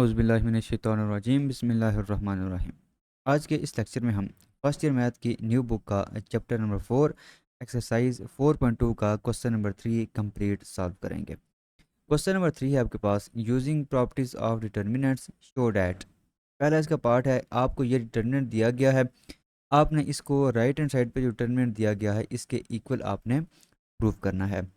औज़ुबिल्लाहिमिनश्शैतानिर्रजीम बिस्मिल्लाहिर्रहमानिर्रहीम। आज के इस लेक्चर में हम फर्स्ट ईयर मैथ की न्यू बुक का चैप्टर नंबर 4 एक्सरसाइज 4.2 का क्वेश्चन नंबर 3 कंप्लीट सॉल्व करेंगे। क्वेश्चन नंबर 3 है आपके पास, using properties of determinants show that. पहला इसका पार्ट है, आपको ये डिटर्मिनेंट दिया गया है, आपने इसको राइट हैंड साइड पे जो डिटर्मिनेंट दिया गया है इसके इक्वल आपने प्रूव करना है।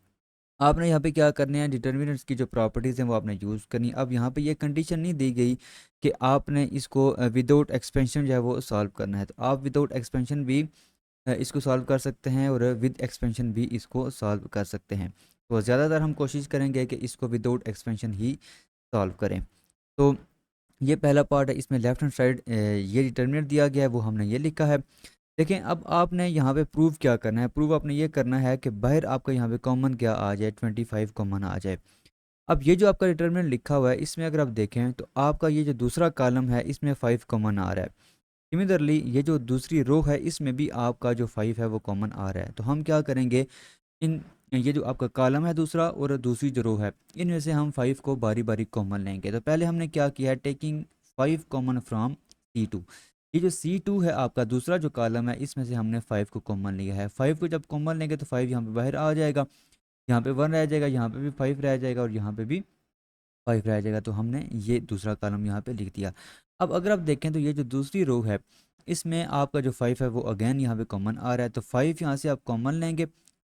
आपने यहाँ पे क्या करने हैं, डिटर्मिनेंट्स की जो प्रॉपर्टीज़ हैं वो आपने यूज़ करनी है। अब यहाँ पे ये कंडीशन नहीं दी गई कि आपने इसको विदाउट एक्सपेंशन जो है वो सॉल्व करना है, तो आप विदाउट एक्सपेंशन भी इसको सॉल्व कर सकते हैं और विद एक्सपेंशन भी इसको सॉल्व कर सकते हैं। तो ज़्यादातर हम कोशिश करेंगे कि इसको विदाउट एक्सपेंशन ही सॉल्व करें। तो ये पहला पार्ट है, इसमें लेफ्ट हैंड साइड ये डिटर्मिनेंट दिया गया है, वो हमने ये लिखा है। देखें, अब आपने यहाँ पे प्रूव क्या करना है, प्रूव आपने ये करना है कि बाहर आपका यहाँ पे कॉमन क्या आ जाए, 25 कॉमन आ जाए। अब ये जो आपका डिटर्मिनेंट लिखा हुआ है इसमें अगर आप देखें तो आपका ये जो दूसरा कॉलम है इसमें 5 कॉमन आ रहा है। सिमिलरली ये जो दूसरी रो है इसमें भी आपका जो 5 है वो कॉमन आ रहा है। तो हम क्या करेंगे, इन ये जो आपका कॉलम है दूसरा और दूसरी जो रो है इनमें से हम 5 को बारी बारी कॉमन लेंगे। तो पहले हमने क्या किया है, टेकिंग 5 कॉमन फ्रॉम C2। ये जो C2 है आपका दूसरा जो कॉलम है इसमें से हमने 5 को कॉमन लिया है। 5 को जब कॉमन लेंगे तो 5 यहाँ पे बाहर आ जाएगा, यहाँ पे 1 रह जाएगा, यहाँ पे भी 5 रह जाएगा और यहाँ पे भी 5 रह जाएगा। तो हमने ये दूसरा कॉलम यहाँ पे लिख दिया। अब अगर आप देखें तो ये जो दूसरी रो है इसमें आपका जो 5 है वो अगेन यहाँ पे कॉमन आ रहा है। तो 5 यहाँ से आप कॉमन लेंगे,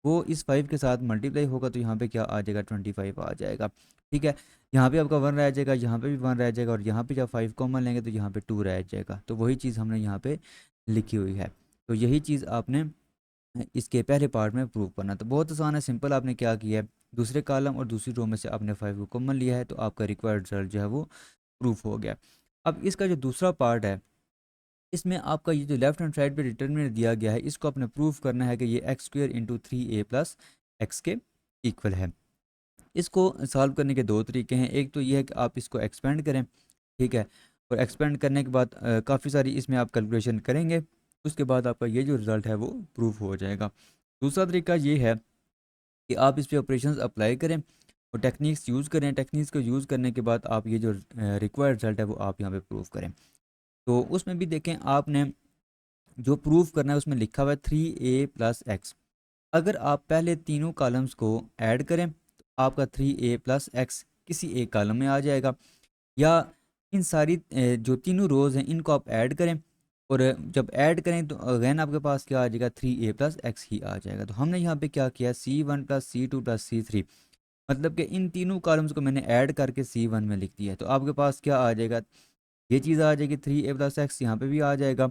वो इस 5 के साथ मल्टीप्लाई होगा तो यहाँ पे क्या आ जाएगा, 25 आ जाएगा। ठीक है, यहाँ पे आपका 1 रह जाएगा, यहाँ पे भी 1 रह जाएगा और यहाँ पे जब 5 कॉमन लेंगे तो यहाँ पे 2 रह जाएगा। तो वही चीज़ हमने यहाँ पे लिखी हुई है। तो यही चीज़ आपने इसके पहले पार्ट में प्रूव करना। तो बहुत आसान है, सिंपल। आपने क्या किया है, दूसरे कॉलम और दूसरी रो में से आपने 5 को कॉमन लिया है तो आपका रिक्वायर्ड रिजल्ट जो है वो प्रूफ हो गया। अब इसका जो दूसरा पार्ट है इसमें आपका ये जो लेफ्ट हैंड साइड पे डिटर्मिनेंट दिया गया है इसको आपने प्रूफ करना है कि ये x square into 3a plus x के इक्वल है। इसको सॉल्व करने के दो तरीके हैं। एक तो ये है कि आप इसको एक्सपेंड करें, ठीक है, और एक्सपेंड करने के बाद काफ़ी सारी इसमें आप कैलकुलेशन करेंगे, उसके बाद आपका ये जो रिज़ल्ट है वो प्रूफ हो जाएगा। दूसरा तरीका ये है कि आप इस पे ऑपरेशंस अप्लाई करें और टेक्निक्स यूज़ करें। टेक्निक्स को यूज़ करने के बाद आप ये जो रिक्वायर्ड रिजल्ट है वो आप यहाँ पे प्रूफ करें। तो उसमें भी देखें, आपने जो प्रूफ करना है उसमें लिखा हुआ है 3a प्लस एक्स। अगर आप पहले तीनों कॉलम्स को ऐड करें तो आपका 3a प्लस एक्स किसी एक कॉलम में आ जाएगा, या इन सारी जो तीनों रोज़ हैं इनको आप ऐड करें और जब ऐड करें तो अगेन आपके पास क्या आ जाएगा, 3a प्लस एक्स ही आ जाएगा। तो हमने यहाँ पे क्या किया, C1 plus C2 plus C3, मतलब कि इन तीनों कॉलम्स को मैंने ऐड करके C1 में लिख दिया है। तो आपके पास क्या आ जाएगा, ये चीज़ आ जाएगी 3a प्लस एक्स, यहाँ पर भी आ जाएगा,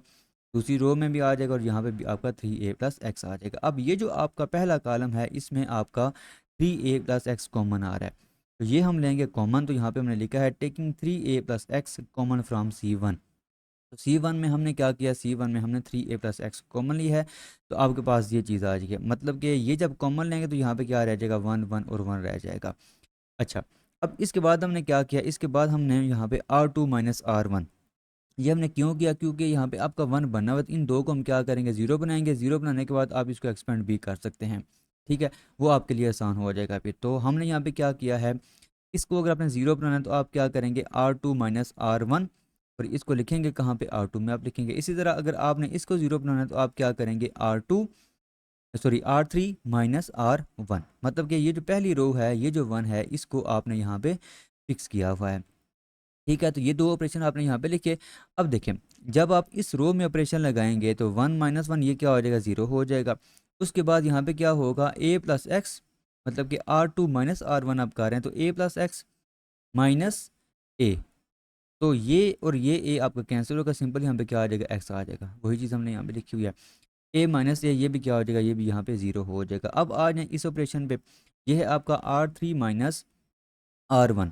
दूसरी रो में भी आ जाएगा और यहाँ पे भी आपका 3a प्लस एक्स आ जाएगा। अब ये जो आपका पहला कॉलम है इसमें आपका 3a प्लस एक्स कॉमन आ रहा है, तो ये हम लेंगे कॉमन। तो यहाँ पे हमने लिखा है taking 3a plus x common from C1। तो C1 में हमने क्या किया, C1 में हमने 3a प्लस एक्स कॉमन ली है, तो आपके पास ये चीज़ आ जाएगी। मतलब कि ये जब कॉमन लेंगे तो यहाँ पे क्या रह जाएगा, 1 1 और 1 रह जाएगा। अच्छा, अब इसके बाद हमने क्या किया, इसके बाद हमने यहाँ पे R2 माइनस R1, ये हमने क्यों किया, क्योंकि यहाँ पे आपका 1 बना हुआ है। इन दो को हम क्या करेंगे, ज़ीरो बनाएंगे। ज़ीरो बनाने के बाद आप इसको एक्सपेंड भी कर सकते हैं, ठीक है, वो आपके लिए आसान हो जाएगा फिर। तो हमने यहाँ पे क्या किया है, इसको अगर आपने ज़ीरो बनाना है तो आप क्या करेंगे, R2 माइनस R1, और इसको लिखेंगे कहाँ पे, R2 में आप लिखेंगे। इसी तरह अगर आपने इसको ज़ीरो बनाना है तो आप क्या करेंगे, R3 माइनस R1, मतलब कि ये जो पहली रो है, ये जो 1 है, इसको आपने यहाँ पे फिक्स किया हुआ है। ठीक है, तो ये दो ऑपरेशन आपने यहाँ पे लिखे। अब देखें, जब आप इस रो में ऑपरेशन लगाएंगे तो 1 माइनस 1 ये क्या हो जाएगा, ज़ीरो हो जाएगा। उसके बाद यहाँ पे क्या होगा, a प्लस एक्स, मतलब कि R2 माइनस R1 आप कर रहे हैं, तो a plus X minus A, तो ये और ये a आपका कैंसिल होगा, सिंपल यहाँ पे क्या आ जाएगा, x आ जाएगा। वही चीज़ हमने यहाँ पे लिखी हुई है, a माइनस ए, ये भी क्या हो जाएगा, ये भी यहाँ पे ज़ीरो हो जाएगा। अब आ जाए इस ऑपरेशन पे, ये है आपका R3 माइनस R1।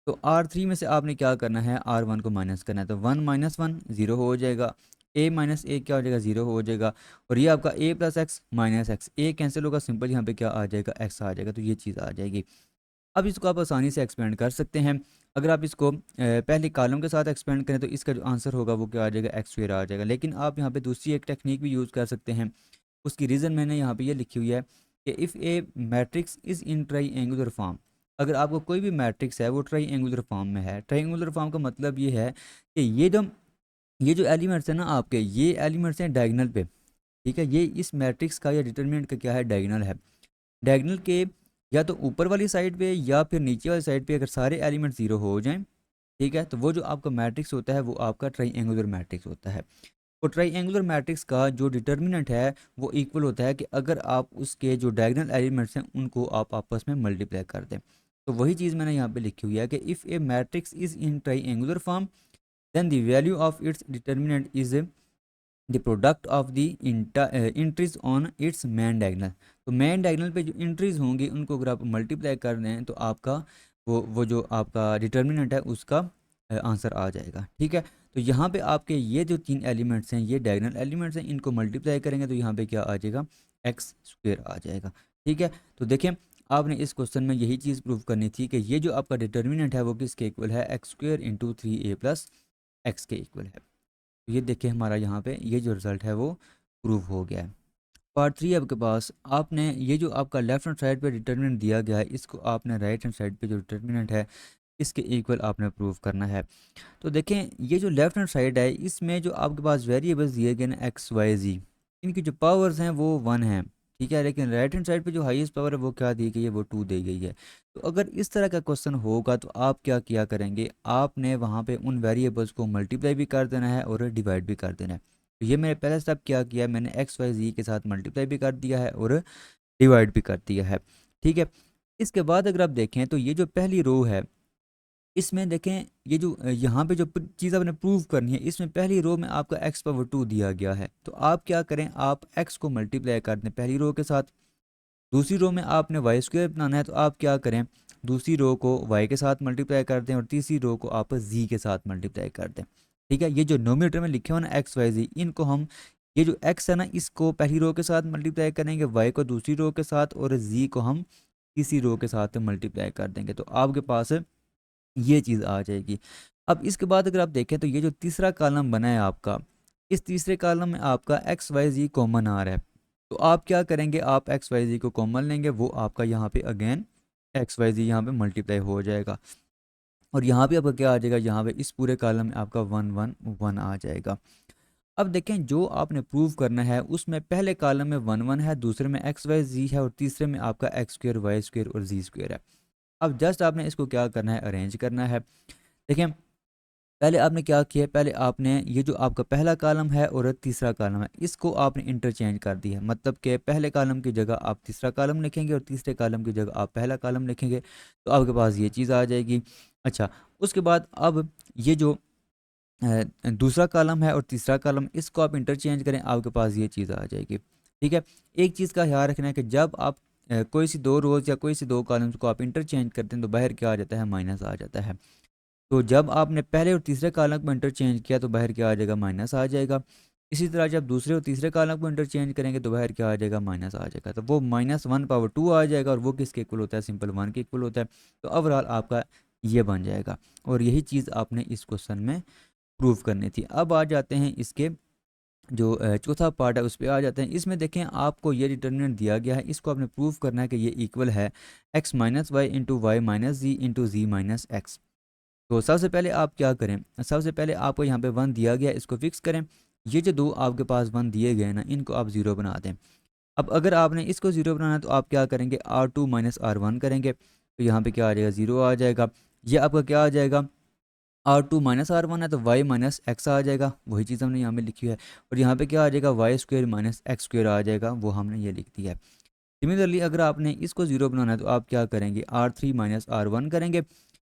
तो R3 में से आपने क्या करना है, R1 को माइनस करना है। तो 1 माइनस 1 ज़ीरो हो जाएगा, a माइनस ए क्या हो जाएगा, ज़ीरो हो जाएगा, और ये आपका a plus X minus x, A cancel होगा, सिंपल यहाँ पे क्या आ जाएगा, x आ जाएगा। तो ये चीज़ आ जाएगी। अब इसको आप आसानी से एक्सपेंड कर सकते हैं। अगर आप इसको पहले कॉलम के साथ एक्सपेंड करें तो इसका जो आंसर होगा वो क्या आ जाएगा, एक्स स्क्वायर आ जाएगा। लेकिन आप यहाँ पे दूसरी एक टेक्निक भी यूज़ कर सकते हैं, उसकी रीज़न मैंने यहाँ पे ये लिखी हुई है कि if a matrix is in try angular form, अगर आपको कोई भी मैट्रिक्स है वो ट्राइएंगुलर फॉर्म में है, ट्राइएंगुलर फॉर्म का मतलब ये है कि ये जो एलिमेंट्स हैं ना आपके, ये एलिमेंट्स हैं डायगोनल पे, ठीक है। ये इस मैट्रिक्स का या डिटर्मिनेंट का क्या है, डायगोनल है। डायगोनल के या तो ऊपर वाली साइड पे या फिर नीचे वाली साइड पे अगर सारे एलिमेंट ज़ीरो हो जाएं, ठीक है, तो वो जो आपका मैट्रिक्स होता है वो आपका ट्राइएंगुलर मैट्रिक्स होता है। तो ट्राइएंगुलर मैट्रिक्स का जो डिटर्मिनेंट है वो इक्वल होता है कि अगर आप उसके जो डायगोनल एलिमेंट्स हैं उनको आप आपस में मल्टीप्लाई कर दें। तो वही चीज़ मैंने यहाँ पे लिखी हुई है कि if a matrix is in triangular form then the value of its determinant is the product of the entries on its main diagonal. तो मैन डायगोनल पे जो इंट्रीज होंगी उनको अगर आप मल्टीप्लाई कर दें तो आपका वो जो आपका डिटर्मिनेंट है उसका आंसर आ जाएगा, ठीक है। तो यहाँ पे आपके ये जो तीन एलिमेंट्स हैं ये डायगोनल एलिमेंट्स हैं, इनको मल्टीप्लाई करेंगे तो यहाँ पे क्या आ जाएगा, एक्स स्क्वेयर आ जाएगा, ठीक है। तो देखें आपने इस क्वेश्चन में यही चीज़ प्रूव करनी थी कि ये जो आपका डिटर्मिनेंट है वो किसके इक्वल है, x square into 3a plus x के इक्वल है। तो ये देखिए हमारा यहाँ पे ये जो रिज़ल्ट है वो प्रूव हो गया है। पार्ट 3 आपके पास, आपने ये जो आपका लेफ्ट हैंड साइड पे डिटर्मिनेंट दिया गया है इसको आपने राइट हैंड साइड पे जो डिटर्मिनेंट है इसके इक्वल आपने प्रूव करना है। तो देखें ये जो लेफ्ट हैंड साइड है इसमें जो आपके पास वेरिएबल्स दिए गए ना एक्स वाई जी, इनकी जो पावर्स हैं वो 1 हैं, ठीक है। लेकिन राइट हैंड साइड पे जो हाईएस्ट पावर है वो क्या दी गई है, वो 2 दी गई है। तो अगर इस तरह का क्वेश्चन होगा तो आप क्या किया करेंगे, आपने वहाँ पे उन वेरिएबल्स को मल्टीप्लाई भी कर देना है और डिवाइड भी कर देना है। तो ये मैंने पहला स्टेप क्या किया है, मैंने एक्स वाई जी के साथ मल्टीप्लाई भी कर दिया है और डिवाइड भी कर दिया है, ठीक है। इसके बाद अगर आप देखें तो ये जो पहली रो है इसमें देखें ये जो यहाँ पे जो चीज़ आपने प्रूव करनी है इसमें पहली रो में आपका x पावर 2 दिया गया है। तो आप क्या करें, आप x को मल्टीप्लाई कर दें पहली रो के साथ। दूसरी रो में आपने वाई स्क्वायर बनाना है तो आप क्या करें, दूसरी रो को y के साथ मल्टीप्लाई कर दें और तीसरी रो को आप z के साथ मल्टीप्लाई कर दें, ठीक है। ये जो नोमीटर में लिखे हो ना एक्स वाई जी, इनको हम ये जो x है ना इसको पहली रो के साथ मल्टीप्लाई करेंगे, y को दूसरी रो के साथ और z को हम तीसरी रो के साथ मल्टीप्लाई कर देंगे। तो आपके पास ये चीज़ आ जाएगी। अब इसके बाद अगर आप देखें तो ये जो तीसरा कॉलम बना है आपका, इस तीसरे कॉलम में आपका एक्स वाई जी कॉमन आ रहा है। तो आप क्या करेंगे, आप एक्स वाई जी को कॉमन लेंगे, वो आपका यहाँ पे अगेन एक्स वाई जी यहाँ पे मल्टीप्लाई हो जाएगा और यहाँ पे आपका क्या आ जाएगा, यहाँ पे इस पूरे कॉलम में आपका 1 1 1 आ जाएगा। अब देखें जो आपने प्रूव करना है उसमें पहले कॉलम में 1 1 है, दूसरे में एक्स वाई जी है और तीसरे में आपका एक्स स्क्वेयर वाई स्क्वेयर और जी स्क्वेयर है। अब जस्ट आपने इसको क्या करना है, अरेंज करना है। देखिए पहले आपने क्या किया है, पहले आपने ये जो आपका पहला कॉलम है और तीसरा कॉलम है इसको आपने इंटरचेंज कर दिया है, मतलब कि पहले कॉलम की जगह आप तीसरा कॉलम लिखेंगे और तीसरे कॉलम की जगह आप पहला कॉलम लिखेंगे, तो आपके पास ये चीज़ आ जाएगी। अच्छा उसके बाद अब ये जो दूसरा कॉलम है और तीसरा कॉलम इसको आप इंटरचेंज करें, आपके पास ये चीज़ आ जाएगी, ठीक है। एक चीज़ का ख्याल रखना है कि जब आप कोई सी दो रोज़ या कोई सी दो कॉलम्स को आप इंटरचेंज करते हैं तो बाहर क्या आ जाता है, माइनस आ जाता है। तो जब आपने पहले और तीसरे कॉलम को इंटरचेंज किया तो बाहर क्या आ जाएगा, माइनस आ जाएगा। इसी तरह जब दूसरे और तीसरे कॉलम को इंटरचेंज करेंगे तो बाहर क्या आ जाएगा, माइनस आ जाएगा। तो वो -1/2 आ जाएगा और वो किसके इक्वल होता है, सिंपल 1 के इक्वल होता है। तो ओवरऑल आपका ये बन जाएगा और यही चीज़ आपने इस क्वेश्चन में प्रूव करनी थी। अब आ जाते हैं इसके जो चौथा पार्ट है उस पे आ जाते हैं। इसमें देखें आपको ये डिटर्मिनेंट दिया गया है, इसको आपने प्रूव करना है कि ये इक्वल है x minus Y into Y minus Z into Z minus x. तो सबसे पहले आप क्या करें, सबसे पहले आपको यहाँ पे 1 दिया गया है, इसको फिक्स करें। ये जो दो आपके पास 1 दिए गए ना इनको आप 0 बना दें। अब अगर आपने इसको 0 बनाना है तो आप क्या करेंगे, R2 माइनस R1 करेंगे, तो यहाँ पे क्या आ जाएगा, 0 आ जाएगा। ये आपका क्या आ जाएगा, R2 माइनस R1 है तो y माइनस एक्स आ जाएगा, वही चीज़ हमने यहाँ पे लिखी है। और यहाँ पे क्या आ जाएगा, Y square minus x square आ जाएगा, वो हमने ये लिख दिया है। सिमिलरली अगर आपने इसको 0 बनाना है तो आप क्या करेंगे, R3 माइनस R1 करेंगे।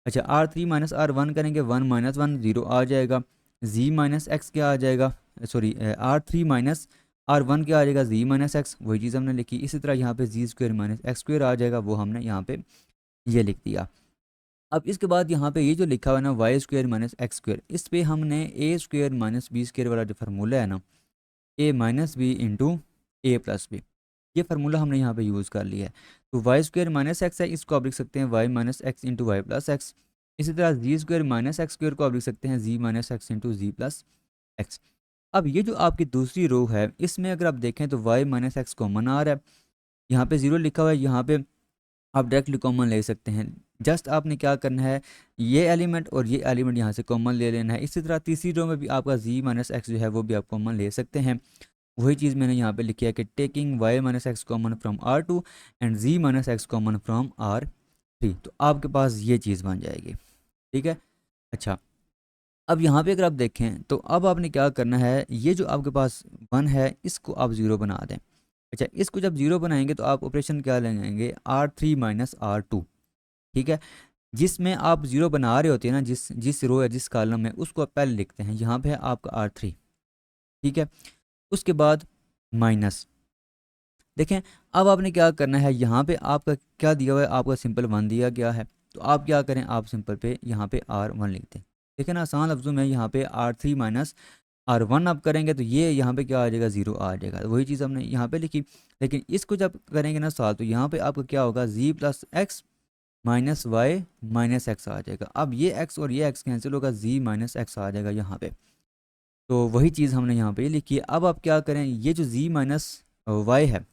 अच्छा R3 माइनस R1 करेंगे, 1 माइनस 1 0 आ जाएगा। z माइनस एक्स क्या आ जाएगा, सॉरी R3 माइनस R1 क्या आ जाएगा, z माइनस एक्स, वही चीज़ हमने लिखी। इसी तरह यहाँ पे जी स्क्वेयर माइनस एक्स स्क्वेयर आ जाएगा, वो हमने यहाँ पे ये लिख दिया। अब इसके बाद यहाँ पे ये जो लिखा हुआ है ना y square minus x square, इस पे हमने a square minus B square वाला जो फार्मूला है ना, a minus B into A plus b, ये फार्मूला हमने यहाँ पे यूज़ कर लिया है। तो वाई स्क्वेयर माइनस एक्स है, इसको आप लिख सकते हैं y minus x into y plus x. इसी तरह z square minus x square को आप लिख सकते हैं z minus x into z plus x. अब ये जो आपकी दूसरी रो है इसमें अगर आप देखें तो वाई माइनस एक्स कॉमन आ रहा है, यहाँ पे 0 लिखा हुआ है, यहाँ पे आप डायरेक्टली कॉमन ले सकते हैं। जस्ट आपने क्या करना है, ये एलिमेंट और ये एलिमेंट यहाँ से कॉमन ले लेना है। इसी तरह तीसरी रो में भी आपका z माइनस एक्स जो है वो भी आप कॉमन ले सकते हैं। वही चीज़ मैंने यहाँ पे लिखी है कि taking y minus x common from R2 and z minus x common from R3, तो आपके पास ये चीज़ बन जाएगी। ठीक है। अच्छा, अब यहाँ पे अगर आप देखें तो अब आपने क्या करना है, ये जो आपके पास 1 है इसको आप 0 बना दें। अच्छा, इसको जब 0 बनाएंगे तो आप ऑपरेशन क्या लगाएंगे, R3 माइनस R2। ठीक है, जिसमें आप 0 बना रहे होते हैं ना, जिस जिस रो या जिस कॉलम में, उसको आप पहले लिखते हैं। यहाँ पे है आपका R3। ठीक है, उसके बाद माइनस। देखें, अब आपने क्या करना है, यहाँ पे आपका क्या दिया हुआ है, आपका सिंपल 1 दिया गया है। तो आप क्या करें, आप सिंपल पे यहाँ पे R1 लिखते हैं। देखें ना, आसान लफ्ज़ों में यहाँ पे R3 माइनस R1 आप करेंगे तो ये यहाँ पे क्या आ जाएगा, 0 आ जाएगा। वही चीज़ हमने यहाँ पे लिखी। लेकिन इसको जब करेंगे ना सॉल्व, तो यहाँ पे आपका क्या होगा, z plus X minus Y minus X आ जाएगा। अब ये x और ये x कैंसिल होगा, z माइनस एक्स आ जाएगा यहाँ पे। तो वही चीज़ हमने यहाँ पे लिखी है। अब आप क्या करें, ये जो z माइनस वाई है,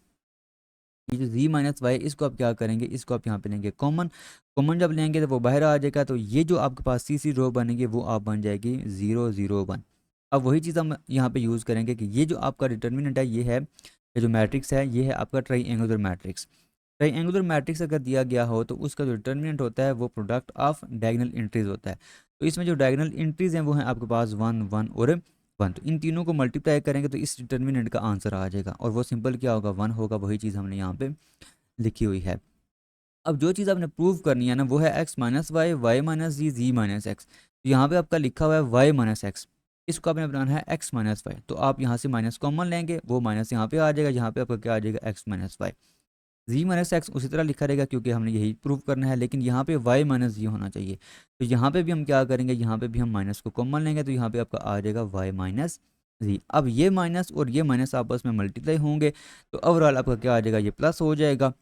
ये जो z माइनस वाई, इसको आप क्या करेंगे, इसको आप यहाँ पे लेंगे कॉमन। कॉमन जब लेंगे तो वो बाहर आ जाएगा। तो ये जो आपके पास सी रो बनेगी वो आप बन जाएगी 0 0 1। अब वही चीज़ हम यहाँ पे यूज़ करेंगे कि ये जो आपका डिटर्मिनेंट है, ये है, ये जो मैट्रिक्स है, ये है आपका ट्राइएंगुलर मैट्रिक्स। ट्राइएंगुलर मैट्रिक्स अगर दिया गया हो तो उसका जो डिटर्मिनेंट होता है वो प्रोडक्ट ऑफ डायगोनल एंट्रीज होता है। तो इसमें जो डायगोनल एंट्रीज हैं वो हैं आपके पास 1 1 और 1। तो इन तीनों को मल्टीप्लाई करेंगे तो इस डिटर्मिनेंट का आंसर आ जाएगा, और वो सिंपल क्या होगा, 1 होगा। वही चीज़ हमने यहाँ पे लिखी हुई है। अब जो चीज़ आपने प्रूव करनी है ना, वो है x minus Y, Y minus Z, Z minus x. तो यहाँ पे आपका लिखा हुआ है y माइनस एक्स, इसको आपने बनाना है x माइनस वाई। तो आप यहाँ से माइनस कॉमन लेंगे, वो माइनस यहाँ पे आ जाएगा, यहाँ पे आपका क्या आ जाएगा, x माइनस वाई। जी माइनस एक्स उसी तरह लिखा रहेगा क्योंकि हमने यही प्रूव करना है, लेकिन यहाँ पे y माइनस जी होना चाहिए। तो यहाँ पे भी हम क्या करेंगे, यहाँ पे भी हम माइनस को कॉमन लेंगे, तो यहाँ पे आपका आ जाएगा y माइनस जी। अब ये माइनस और ये माइनस आपस में मल्टीप्लाई होंगे, तो ओवरऑल आपका क्या आ जाएगा, ये प्लस हो जाएगा।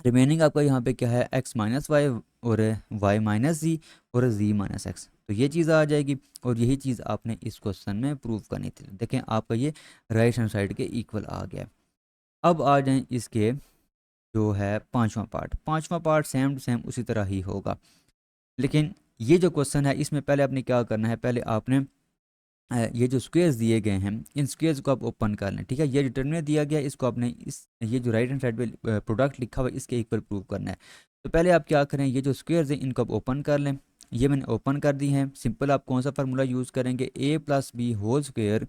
रिमेनिंग आपका यहाँ पे क्या है, x माइनस वाई और y माइनस जी और z माइनस एक्स। तो ये चीज़ आ जाएगी, और यही चीज़ आपने इस क्वेश्चन में प्रूव करनी थी। देखें, आपका ये राइट हैंड साइड के इक्वल आ गया। अब आ जाएं इसके जो है पांचवा पार्ट सेम टू सेम उसी तरह ही होगा। लेकिन ये जो क्वेश्चन है, इसमें पहले आपने क्या करना है, पहले आपने ये जो स्क्वेयर्स दिए गए हैं, इन स्क्वेयर्स को आप ओपन कर लें। ठीक है, ये डिटर्मिनेंट दिया गया है, इसको आपने इस ये जो राइट हैंड साइड पे प्रोडक्ट लिखा हुआ है इसके इक्वल प्रूव करना है। तो पहले आप क्या करें, ये जो स्क्वेयर्स हैं इनको आप ओपन कर लें। ये मैंने ओपन कर दी हैं। सिंपल आप कौन सा फार्मूला यूज़ करेंगे, a plus b whole square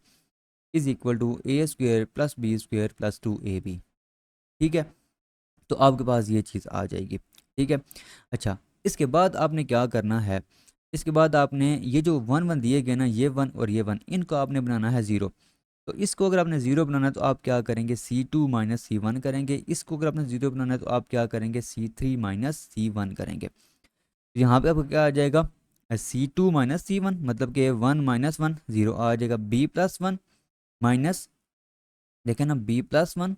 is equal to a square plus B square plus 2ab। ठीक है, तो आपके पास ये चीज़ आ जाएगी। ठीक है। अच्छा, इसके बाद आपने क्या करना है, इसके बाद आपने ये जो 1 1 दिए गए ना, ये 1 और ये 1, इनको आपने बनाना है 0। तो इसको अगर आपने 0 बनाना है तो आप क्या करेंगे, C2 माइनस C1 करेंगे। इसको अगर आपने 0 बनाना है तो आप क्या करेंगे, C3 माइनस C1 करेंगे। तो यहाँ पे आपको क्या आ जाएगा, C2 माइनस C1, मतलब कि 1 माइनस 1 0 आ जाएगा। B प्लस 1 माइनस, देखें ना, B plus 1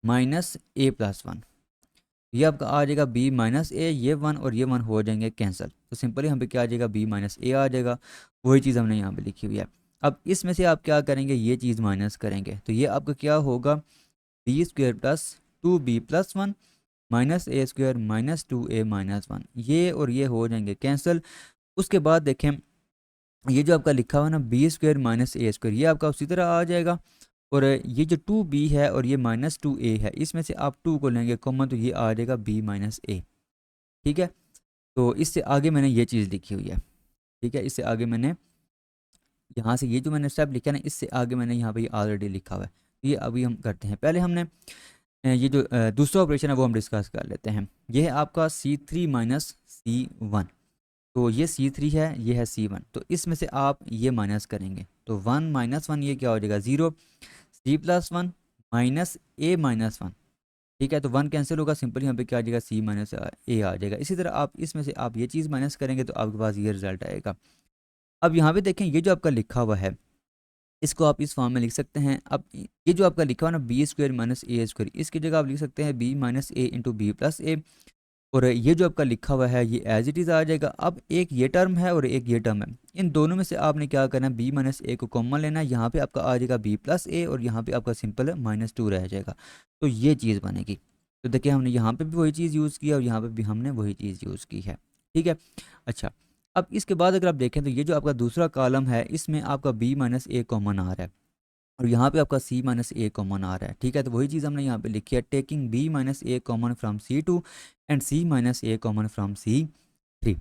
minus A plus 1, ये आपका आ जाएगा b माइनस ए। ये 1 और ये 1 हो जाएंगे कैंसिल, तो सिंपली यहाँ पे क्या आ जाएगा, b माइनस ए आ जाएगा। वही चीज़ हमने यहाँ पे लिखी हुई है। अब इसमें से आप क्या करेंगे, ये चीज़ माइनस करेंगे, तो ये आपका क्या होगा, B square plus 2b plus 1 minus A square minus 2a minus 1, ये और ये हो जाएंगे कैंसिल। उसके बाद देखें, ये जो आपका लिखा हुआ है ना, B square minus A square, ये आपका उसी तरह आ जाएगा। और ये जो 2b है और ये माइनस 2a है, इसमें से आप 2 को लेंगे कॉमन, तो ये आ जाएगा b माइनस ए। ठीक है, तो इससे आगे मैंने ये चीज़ लिखी हुई है। ठीक है, इससे आगे मैंने यहाँ से ये जो मैंने स्टेप लिखा है ना, इससे आगे मैंने यहाँ पे ऑलरेडी लिखा हुआ है। ये अभी हम करते हैं। पहले हमने ये जो दूसरा ऑपरेशन है वो हम डिस्कस कर लेते हैं। ये है आपका C3 माइनस C1। तो ये C3 है, ये है C1, तो इसमें से आप ये माइनस करेंगे, तो 1 माइनस 1 ये क्या हो जाएगा, 0। C plus 1 minus A minus 1। ठीक है, तो 1 कैंसिल होगा, सिंपल यहाँ पे क्या आ जाएगा, C माइनस ए आ जाएगा। इसी तरह आप इसमें से आप ये चीज़ माइनस करेंगे तो आपके पास ये रिजल्ट आएगा। अब यहाँ पे देखें, ये जो आपका लिखा हुआ है इसको आप इस फॉर्म में लिख सकते हैं। अब ये जो आपका लिखा हुआ ना, बी स्क्वायर माइनस ए स्क्वायर, इसकी जगह आप लिख सकते हैं B minus A into B plus ए। और ये जो आपका लिखा हुआ है ये एज इट इज़ आ जाएगा। अब एक ये टर्म है और एक ये टर्म है, इन दोनों में से आपने क्या करना है, बी माइनस ए को कॉमन लेना है। यहाँ पे आपका आ जाएगा बी प्लस ए और यहाँ पे आपका सिंपल माइनस 2 रह जाएगा। तो ये चीज़ बनेगी। तो देखिए हमने यहाँ पे भी वही चीज़ यूज़ की है और यहाँ पे भी हमने वही चीज़ यूज़ की है। ठीक है। अच्छा, अब इसके बाद अगर आप देखें तो ये जो आपका दूसरा कॉलम है इसमें आपका b माइनस ए कॉमन आ रहा है और यहाँ पे आपका c माइनस ए कॉमन आ रहा है। ठीक है, तो वही चीज़ हमने यहाँ पे लिखी है, taking b minus a common from C2 and c minus a common from C3।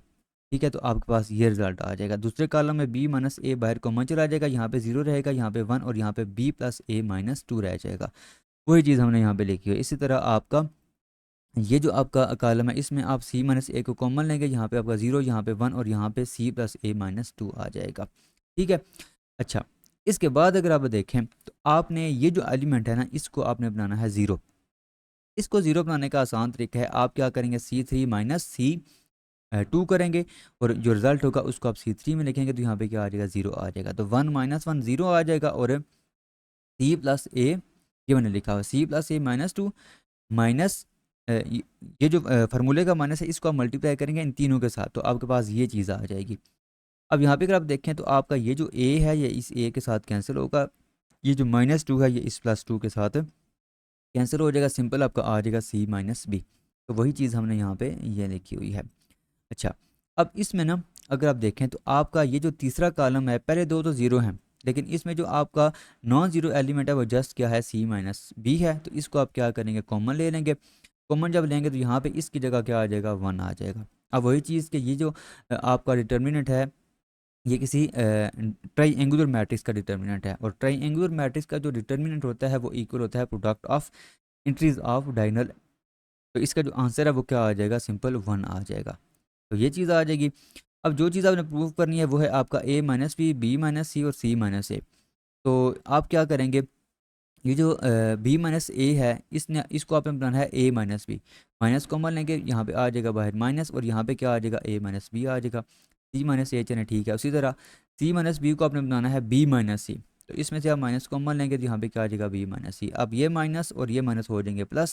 ठीक है, तो आपके पास ये रिजल्ट आ जाएगा। दूसरे कॉलम में b माइनस ए बाहर कॉमन चला जाएगा, यहाँ पे 0 रहेगा, यहाँ पे 1 और यहाँ पे b प्लस ए माइनस 2 रह जाएगा। वही चीज़ हमने यहाँ पे लिखी है। इसी तरह आपका ये जो आपका कॉलम है इसमें आप c माइनस ए को कॉमन लेंगे, यहाँ पे आपका 0, यहाँ पे 1 और यहाँ पे c प्लस ए माइनस 2 आ जाएगा। ठीक है। अच्छा, इसके बाद अगर आप देखें तो आपने ये जो एलिमेंट है ना इसको आपने बनाना है 0। इसको 0 बनाने का आसान तरीका है, आप क्या करेंगे, C3 माइनस C2 करेंगे और जो रिजल्ट होगा उसको आप C3 में लिखेंगे तो यहाँ पे क्या आ जाएगा, 0 आ जाएगा। तो 1 माइनस 1 0 आ जाएगा और c प्लस ए, ये मैंने लिखा हुआ c प्लस ए माइनस 2 माइनस ये जो फार्मूले का माइनस है इसको आप मल्टीप्लाई करेंगे इन तीनों के साथ तो आपके पास ये चीज़ आ जाएगी। अब यहाँ पे अगर आप देखें तो आपका ये जो a है ये इस a के साथ कैंसिल होगा, ये जो -2 है ये इस +2 के साथ कैंसिल हो जाएगा, सिंपल आपका आ जाएगा c माइनस बी। तो वही चीज़ हमने यहाँ पे ये लिखी हुई है। अच्छा, अब इसमें ना अगर आप देखें तो आपका ये जो तीसरा कॉलम है, पहले दो तो ज़ीरो हैं लेकिन इसमें जो आपका नॉन ज़ीरो एलिमेंट है वो जस्ट क्या है, c माइनस बी है। तो इसको आप क्या करेंगे, कॉमन ले लेंगे। कॉमन जब लेंगे तो यहाँ पे इसकी जगह क्या आ जाएगा, 1 आ जाएगा। अब वही चीज़ कि ये जो आपका डिटर्मिनेंट है ये किसी ट्राइएंगुलर मैट्रिक्स का डिटर्मिनेंट है और ट्राइएंगुलर मैट्रिक्स का जो डिटर्मिनेंट होता है वो इक्वल होता है product of entries of diagonal. तो इसका जो आंसर है वो क्या आ जाएगा, सिंपल 1 आ जाएगा। तो ये चीज़ आ जाएगी। अब जो चीज़ आपने प्रूव करनी है वो है आपका a minus B, B minus C और c माइनस ए। तो आप क्या करेंगे, ये जो b माइनस ए है इसको आपने बनाना है a minus B, minus common लेंगे, यहाँ पे आ जाएगा बाहर माइनस और यहाँ पे क्या आ जाएगा, a माइनस बी आ जाएगा। c माइनस ए चले ठीक है। उसी तरह c माइनस बी को आपने बनाना है b माइनस सी, तो इसमें से आप माइनस कॉमन लेंगे तो यहाँ पे क्या आ जाएगा, b माइनस सी। अब ये माइनस और ये माइनस हो जाएंगे प्लस,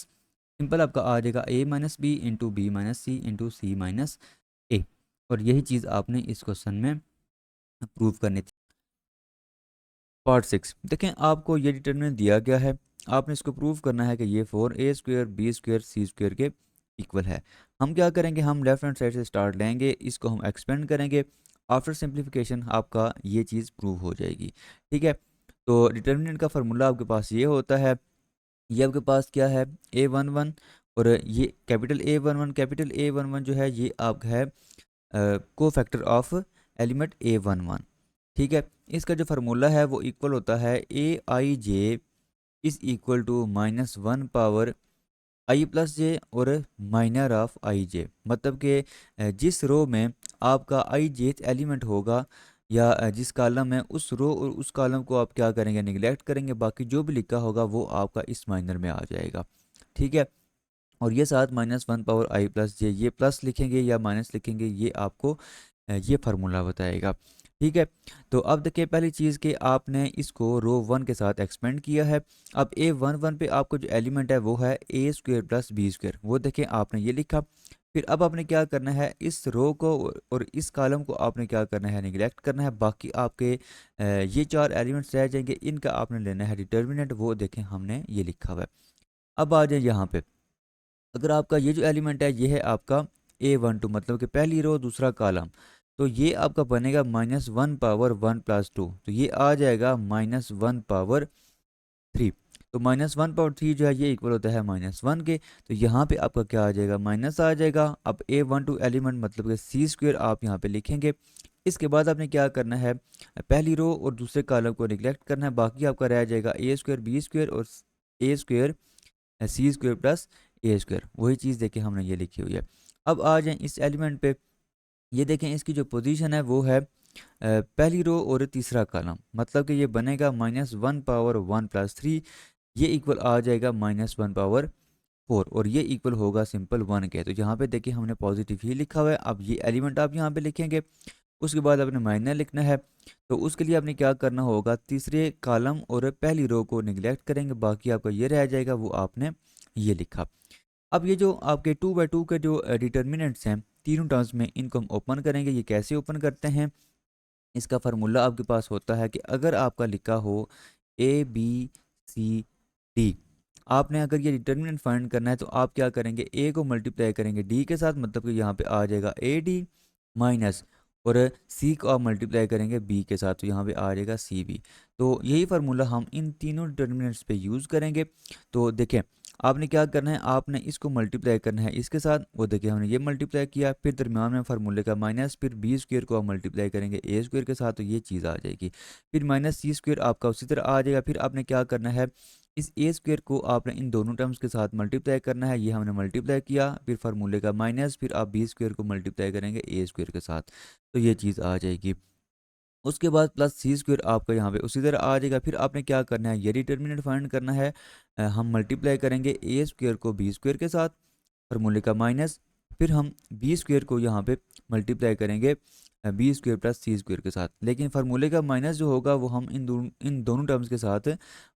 सिंपल आपका आ जाएगा a minus B into B minus C into C minus A. और यही चीज़ आपने इस क्वेश्चन में प्रूव करनी थी। पार्ट 6 देखें, आपको ये डिटरमिनेंट दिया गया है, आपने इसको प्रूव करना है कि ये 4a² b² c² के इक्वल है। हम क्या करेंगे, हम लेफ्ट हैंड साइड से स्टार्ट लेंगे, इसको हम एक्सपेंड करेंगे, आफ्टर सिंप्लीफिकेशन आपका ये चीज़ प्रूव हो जाएगी। ठीक है, तो डिटरमिनेंट का फार्मूला आपके पास ये होता है, ये आपके पास क्या है, a11 और ये कैपिटल A11 जो है ये आपका है को फैक्टर ऑफ एलिमेंट A11। ठीक है, इसका जो फार्मूला है वो इक्वल होता है aij is equal to -1 power i plus J और माइनर ऑफ आई जे। मतलब कि जिस रो में आपका आई जेथ एलिमेंट होगा या जिस कॉलम में उस रो और उस कॉलम को आप क्या करेंगे, निगलेक्ट करेंगे, बाकी जो भी लिखा होगा वो आपका इस माइनर में आ जाएगा। ठीक है, और ये साथ -1 पावर i प्लस जे, ये प्लस लिखेंगे या माइनस लिखेंगे ये आपको ये फार्मूला बताएगा। ठीक है, तो अब देखिए पहली चीज़ कि आपने इसको रो 1 के साथ एक्सपेंड किया है। अब A11 पे आपको जो एलिमेंट है वो है a² प्लस b², वो देखें आपने ये लिखा। फिर अब आपने क्या करना है, इस रो को और इस कॉलम को आपने क्या करना है, निगलेक्ट करना है। बाकी आपके ये 4 एलिमेंट्स रह जाएंगे, इनका आपने लेना है डिटर्मिनेंट, वो देखें हमने ये लिखा हुआ है। अब आ जाए यहाँ पे, अगर आपका ये जो एलिमेंट है ये है आपका A12 मतलब कि पहली रो दूसरा कॉलम, तो ये आपका बनेगा -1 पावर 1 प्लस 2, तो ये आ जाएगा -1 पावर 3। तो -1 पावर 3 जो है ये इक्वल होता है -1 के, तो यहाँ पे आपका क्या आ जाएगा, माइनस आ जाएगा। अब A12 एलिमेंट मतलब कि c² आप यहाँ पे लिखेंगे। इसके बाद आपने क्या करना है, पहली रो और दूसरे कॉलम को निगलेक्ट करना है, बाकी आपका रह जाएगा a² b² और a² c² प्लस a²। वही चीज़ देखें हमने ये लिखी हुई है। अब आ जाएं इस एलिमेंट पे, ये देखें इसकी जो पोजीशन है वो है पहली रो और तीसरा कॉलम, मतलब कि ये बनेगा -1 पावर 1 प्लस 3, ये इक्वल आ जाएगा -1 पावर 4 और ये इक्वल होगा सिंपल 1 के। तो यहाँ पे देखिए हमने पॉजिटिव ही लिखा हुआ है। अब ये एलिमेंट आप यहाँ पे लिखेंगे, उसके बाद आपने माइनर लिखना है। तो उसके लिए आपने क्या करना होगा, तीसरे कॉलम और पहली रो को निगलेक्ट करेंगे, बाकी आपका ये रह जाएगा, वो आपने ये लिखा। अब ये जो आपके 2/2 के जो डिटर्मिनेंट्स हैं तीनों टर्म्स में, इनको हम ओपन करेंगे। ये कैसे ओपन करते हैं, इसका फार्मूला आपके पास होता है कि अगर आपका लिखा हो A B C D आपने अगर ये डिटर्मिनेंट फाइंड करना है तो आप क्या करेंगे, ए को मल्टीप्लाई करेंगे डी के साथ, मतलब कि यहाँ पे आ जाएगा ए डी माइनस, और सी को आप मल्टीप्लाई करेंगे बी के साथ, तो यहाँ पे आ जाएगा सी बी। तो यही फार्मूला हम इन तीनों डिटर्मिनेंट्स पे यूज़ करेंगे। तो देखें, आपने क्या करना है, आपने इसको मल्टीप्लाई करना है इसके साथ, वो देखिए हमने ये मल्टीप्लाई किया, फिर दरम्यान में फार्मूले का माइनस, फिर बी स्क्वेयर को आप मल्टीप्लाई करेंगे ए स्क्वेयर के साथ, तो ये चीज़ आ जाएगी। फिर माइनस सी स्क्वेयर आपका उसी तरह आ जाएगा। फिर आपने क्या करना है, इस ए स्क्वेयर को आपने इन दोनों टर्म्स के साथ मल्टीप्लाई करना है, ये हमने मल्टीप्लाई किया, फिर फार्मूले का माइनस, फिर आप बी स्क्वेयर को मल्टीप्लाई करेंगे ए स्क्वेयर के साथ, तो ये चीज़ आ जाएगी। उसके बाद प्लस सी स्क्वेयर आपका यहाँ पे उसी तरह आ जाएगा। फिर आपने क्या करना है, ये डिटर्मिनेंट फाइंड करना है, हम मल्टीप्लाई करेंगे ए स्क्वेयर को बी स्क्वेयर के साथ, फार्मूले का माइनस, फिर हम बी स्क्वेयर को यहाँ पे मल्टीप्लाई करेंगे B square plus C square के साथ, लेकिन फार्मूले का माइनस जो होगा वो हम इन दोनों टर्म्स के साथ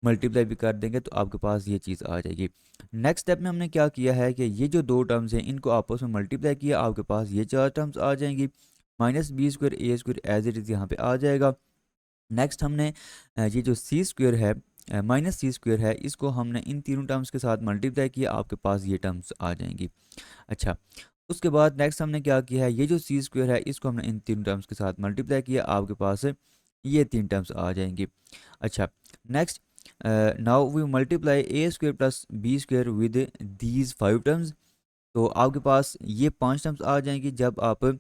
मल्टीप्लाई भी कर देंगे, तो आपके पास ये चीज़ आ जाएगी। नेक्स्ट स्टेप में हमने क्या किया है कि ये जो दो टर्म्स हैं इनको आपस में मल्टीप्लाई किया, आपके पास ये चार टर्म्स आ जाएंगी, minus B square a square as it is यहाँ पे आ जाएगा। नेक्स्ट हमने ये जो सी स्क्वेयर है माइनस सी स्क्वेयर है, इसको हमने इन तीनों टर्म्स के साथ मल्टीप्लाई किया, आपके पास ये टर्म्स आ जाएंगी। अच्छा, उसके बाद नेक्स्ट हमने क्या किया है, ये जो सी स्क्वेयर है इसको हमने इन तीन टर्म्स के साथ मल्टीप्लाई किया, आपके पास ये तीन टर्म्स आ जाएंगी। अच्छा, next now we multiply a square plus B square with these five terms, तो आपके पास ये पांच टर्म्स आ जाएंगी जब आप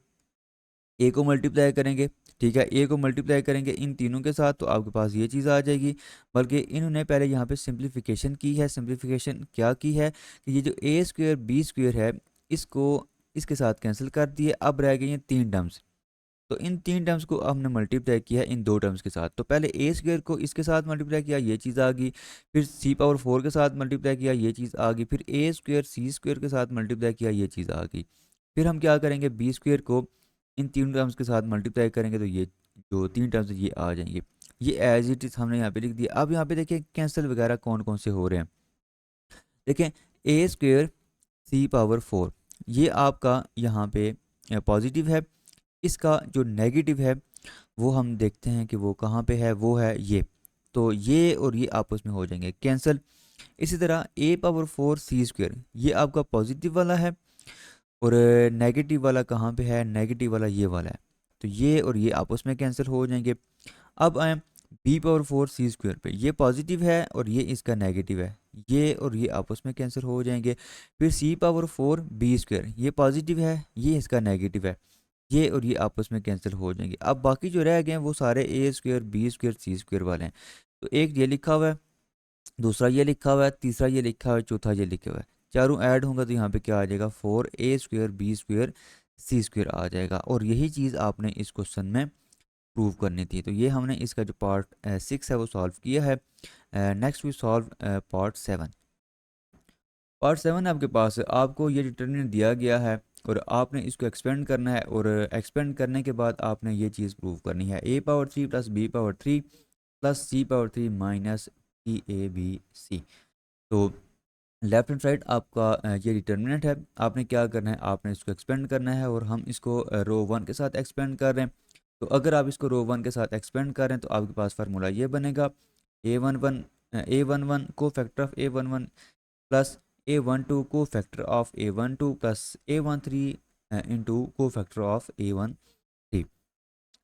ए को मल्टीप्लाई करेंगे। ठीक है, ए को मल्टीप्लाई करेंगे इन तीनों के साथ, तो आपके पास ये चीज़ आ जाएगी। बल्कि इन्होंने पहले यहाँ पे सिंप्लीफिकेशन की है। सिंप्लीफिकेशन क्या की है कि ये जो ए स्क्वेयर बी स्क्वेयर है इसको इसके साथ कैंसिल कर दिए, अब रह गई हैं तीन टर्म्स, तो इन तीन टर्म्स को हमने मल्टीप्लाई किया इन दो टर्म्स के साथ। तो पहले ए स्क्वेयर को इसके साथ मल्टीप्लाई किया, ये चीज़ आ गई, फिर सी पावर फोर के साथ मल्टीप्लाई किया, ये चीज़ आ गई, फिर ए स्क्वेयर सी स्क्वेयर के साथ मल्टीप्लाई किया, ये चीज़ आ गई। फिर हम क्या करेंगे, बी स्क्वेयर को इन तीन टर्म्स के साथ मल्टीप्लाई करेंगे, तो ये जो तीन टर्म्स ये आ जाएंगे। ये एज इट इज़ हमने यहाँ पे लिख दिया। अब यहाँ पे देखिए कैंसिल वगैरह कौन कौन से हो रहे हैं। देखें, ए स्क्वेयर सी पावर फोर ये आपका यहाँ पे पॉजिटिव है, इसका जो नेगेटिव है वो हम देखते हैं कि वो कहाँ पे है, वो है ये, तो ये और ये आपस में हो जाएंगे कैंसिल। इसी तरह ए पावर फोर सी स्क्वेयर ये आपका पॉजिटिव वाला है, और नेगेटिव वाला कहाँ पे है, नेगेटिव वाला ये वाला है, तो ये और ये आपस में कैंसिल हो जाएंगे। अब आए B power four C square पे, ये पॉजिटिव है और ये इसका नेगेटिव है, ये और ये आपस में कैंसिल हो जाएंगे। फिर सी पावर फोर बी स्क्वेयर ये पॉजिटिव है, ये इसका नेगेटिव है, ये और ये आपस में कैंसिल हो जाएंगे। अब बाकी जो रह गए हैं वो सारे ए square B square C square वाले हैं। तो एक ये लिखा हुआ है, दूसरा ये लिखा हुआ है, तीसरा ये लिखा हुआ है, चौथा ये लिखा हुआ है, चारों ऐड होंगे तो यहाँ पे क्या आ जाएगा, फोर ए square B square C square आ जाएगा। और यही चीज़ आपने इस क्वेश्चन में प्रूव करनी थी। तो ये हमने इसका जो पार्ट 6 है वो सॉल्व किया है। Next we solve part 7। Part 7 आपके पास है, आपको ये डिटर्मिनेंट दिया गया है और आपने इसको एक्सपेंड करना है, और एक्सपेंड करने के बाद आपने ये चीज़ प्रूव करनी है, A power three plus B power three plus C power three minus C A B C. तो लेफ्ट हैंड साइड आपका ये डिटर्मिनेंट है, आपने क्या करना है, आपने इसको एक्सपेंड करना है, और हम इसको रो वन के साथ एक्सपेंड कर रहे हैं। तो अगर आप इसको रो वन के साथ एक्सपेंड कर रहे हैं तो आपके पास फार्मूला ये बनेगा, ए वन वन को फैक्टर ऑफ ए11 प्लस ए12 को फैक्टर ऑफ ए12 प्लस ए13 इंटू को फैक्टर ऑफ ए13।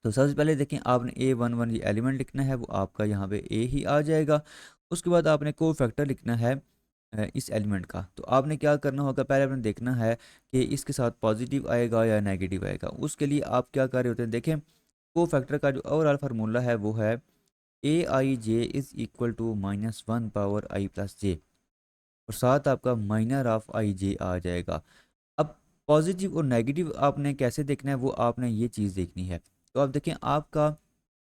तो सबसे पहले देखें, आपने ए11 ये एलिमेंट लिखना है, वो आपका यहाँ पे ए ही आ जाएगा। उसके बाद आपने को फैक्टर लिखना है इस एलिमेंट का। तो आपने क्या करना होगा, पहले आपने देखना है कि इसके साथ पॉजिटिव आएगा या नेगेटिव आएगा। उसके लिए आप क्या कर रहे होते हैं, देखें को फैक्टर का जो ओवरऑल फार्मूला है वो है A I J is equal to minus one power I plus J, और साथ आपका माइनर ऑफ आई जे आ जाएगा। अब पॉजिटिव और नेगेटिव आपने कैसे देखना है, वो आपने ये चीज़ देखनी है। तो आप देखें, आपका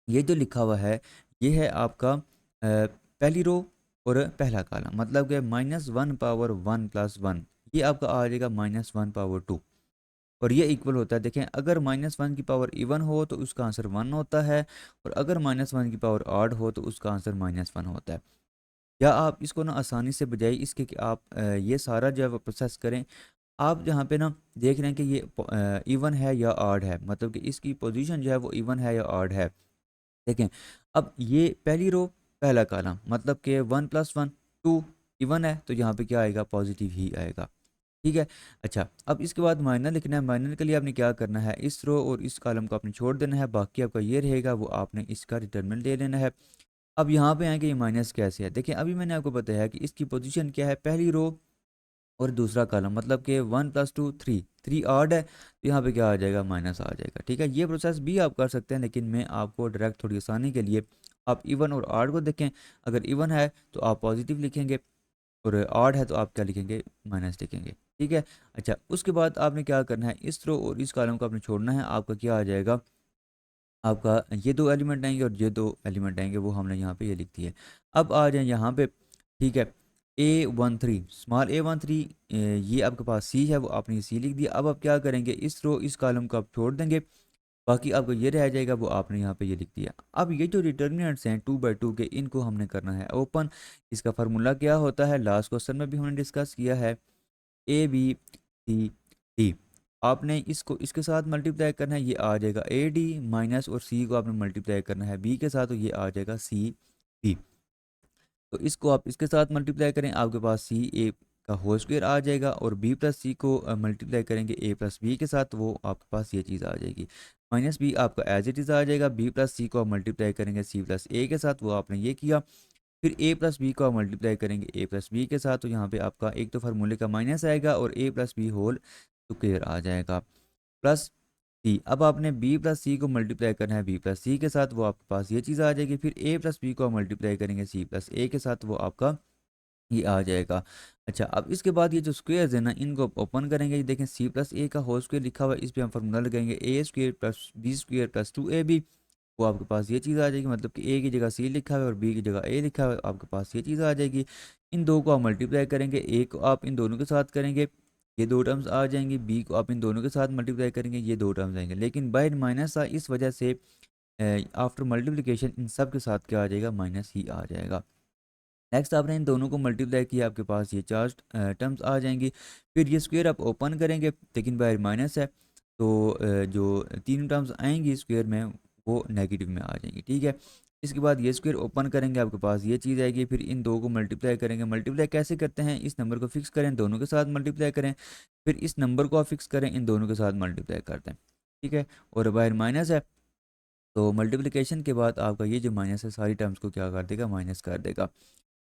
ये जो लिखा हुआ है ये है आपका पहली रो और पहला कॉलम, मतलब कि minus one power one plus one, ये आपका आ जाएगा माइनस वन पावर टू, और ये इक्वल होता है। देखें, अगर माइनस वन की पावर इवन हो तो उसका आंसर वन होता है, और अगर माइनस वन की पावर ऑड हो तो उसका आंसर माइनस वन होता है। या आप इसको ना आसानी से बजाय इसके कि आप ये सारा जो है वो प्रोसेस करें, आप यहाँ पे ना देख रहे हैं कि ये इवन है या ऑड है, मतलब कि इसकी पोजीशन जो है वो इवन है या ऑड है। देखें, अब ये पहली रो पहला कॉलम, मतलब कि one plus one two, even है तो यहाँ पे क्या आएगा, पॉजिटिव ही आएगा। ठीक है। अच्छा, अब इसके बाद माइनर लिखना है। माइनर के लिए आपने क्या करना है, इस रो और इस कॉलम को आपने छोड़ देना है, बाकी आपका ये रहेगा, वो आपने इसका डिटरमिनेंट ले लेना है। अब यहाँ पे आएंगे, ये माइनस कैसे है, देखिए अभी मैंने आपको बताया कि इसकी पोजीशन क्या है, पहली रो और दूसरा कॉलम, मतलब कि 1 + 2 3, 3 ऑड है तो यहाँ पे क्या आ जाएगा, माइनस आ जाएगा। ठीक है, ये प्रोसेस भी आप कर सकते हैं, लेकिन मैं आपको डायरेक्ट थोड़ी आसानी के लिए आप इवन और ऑड को देखें। अगर इवन है तो आप पॉजिटिव लिखेंगे और ऑड है तो आप क्या लिखेंगे, माइनस लिखेंगे। ठीक है। अच्छा, उसके बाद आपने क्या करना है, इस रो और इस कॉलम को आपने छोड़ना है, आपका क्या आ जाएगा, आपका ये दो एलिमेंट आएंगे और ये दो एलिमेंट आएंगे, वो हमने यहाँ पे ये लिख दिए। अब आ जाए यहाँ पे। ठीक है, A13 स्मॉल A13, ये आपके पास सी है, वो आपने सी लिख दिया। अब आप क्या करेंगे, इस रो इस कॉलम को आप छोड़ देंगे, बाकी आपको ये रह जाएगा, वो आपने यहाँ पे ये लिख दिया। अब ये जो डिटर्मिनेंट्स हैं 2/2 के, इनको हमने करना है ओपन। इसका फार्मूला क्या होता है, लास्ट क्वेश्चन में भी हमने डिस्कस किया है, ABCD। आपने इसको इसके साथ मल्टीप्लाई करना है, ये आ जाएगा AD माइनस, और C को आपने मल्टीप्लाई करना है B के साथ, तो ये आ जाएगा CB। तो इसको आप इसके साथ मल्टीप्लाई करें, आपके पास CA का होल स्क्वायर आ जाएगा, और B+C को मल्टीप्लाई करेंगे A+B के साथ, वो आपके पास ये चीज़ आ जाएगी। -B आपका एज इट इज़ आ जाएगा, B+C को आप मल्टीप्लाई करेंगे C+A के साथ, वो आपने ये किया। फिर A+B को आप मल्टीप्लाई करेंगे A+B के साथ, तो यहाँ पे आपका एक तो फार्मूले का माइनस आएगा और A+B होल स्क्वायर आ जाएगा, प्लस सी। अब आपने B+C को मल्टीप्लाई करना है B+C के साथ, वो आपके पास ये चीज़ आ जाएगी। फिर A+B को आप मल्टीप्लाई करेंगे C+A के साथ, वो आपका ये आ जाएगा। अच्छा, अब इसके बाद ये जो स्क्वेयर्स है ना, इनको ओपन करेंगे, ये देखें C+A का होल स्क्वायर लिखा हुआ है, इस पे हम फार्मूला लगाएंगे A² + B² + 2AB, वो आपके पास ये चीज़ आ जाएगी, मतलब कि A की जगह C लिखा हुआ है और B की जगह A लिखा हुआ है, आपके पास ये चीज़ आ जाएगी। इन दो को आप मल्टीप्लाई करेंगे, A को आप इन दोनों के साथ करेंगे, ये दो टर्म्स आ जाएंगी, B को आप इन दोनों के साथ मल्टीप्लाई करेंगे, ये दो टर्म्स आएंगे, लेकिन बाहर माइनस था, इस वजह से आफ्टर मल्टीप्लिकेशन इन सब के साथ क्या आ जाएगा, माइनस ही आ जाएगा। नेक्स्ट आपने इन दोनों को मल्टीप्लाई किया, आपके पास ये चार टर्म्स आ जाएंगी। फिर ये स्क्वायर आप ओपन करेंगे, लेकिन बाहर माइनस है, तो जो तीन टर्म्स आएंगी स्क्वायर में, वो नेगेटिव में आ जाएंगी। ठीक है। इसके बाद ये स्क्वायर ओपन करेंगे, आपके पास ये चीज़ आएगी। फिर इन दो को मल्टीप्लाई करेंगे। मल्टीप्लाई कैसे करते हैं, इस नंबर को फिक्स करें, दोनों के साथ मल्टीप्लाई करें, फिर इस नंबर को आप फिक्स करें, इन दोनों के साथ मल्टीप्लाई करते हैं। ठीक है, और बाहर माइनस है, तो मल्टीप्लिकेशन के बाद आपका ये जो माइनस है, सारी टर्म्स को क्या कर देगा, माइनस कर देगा।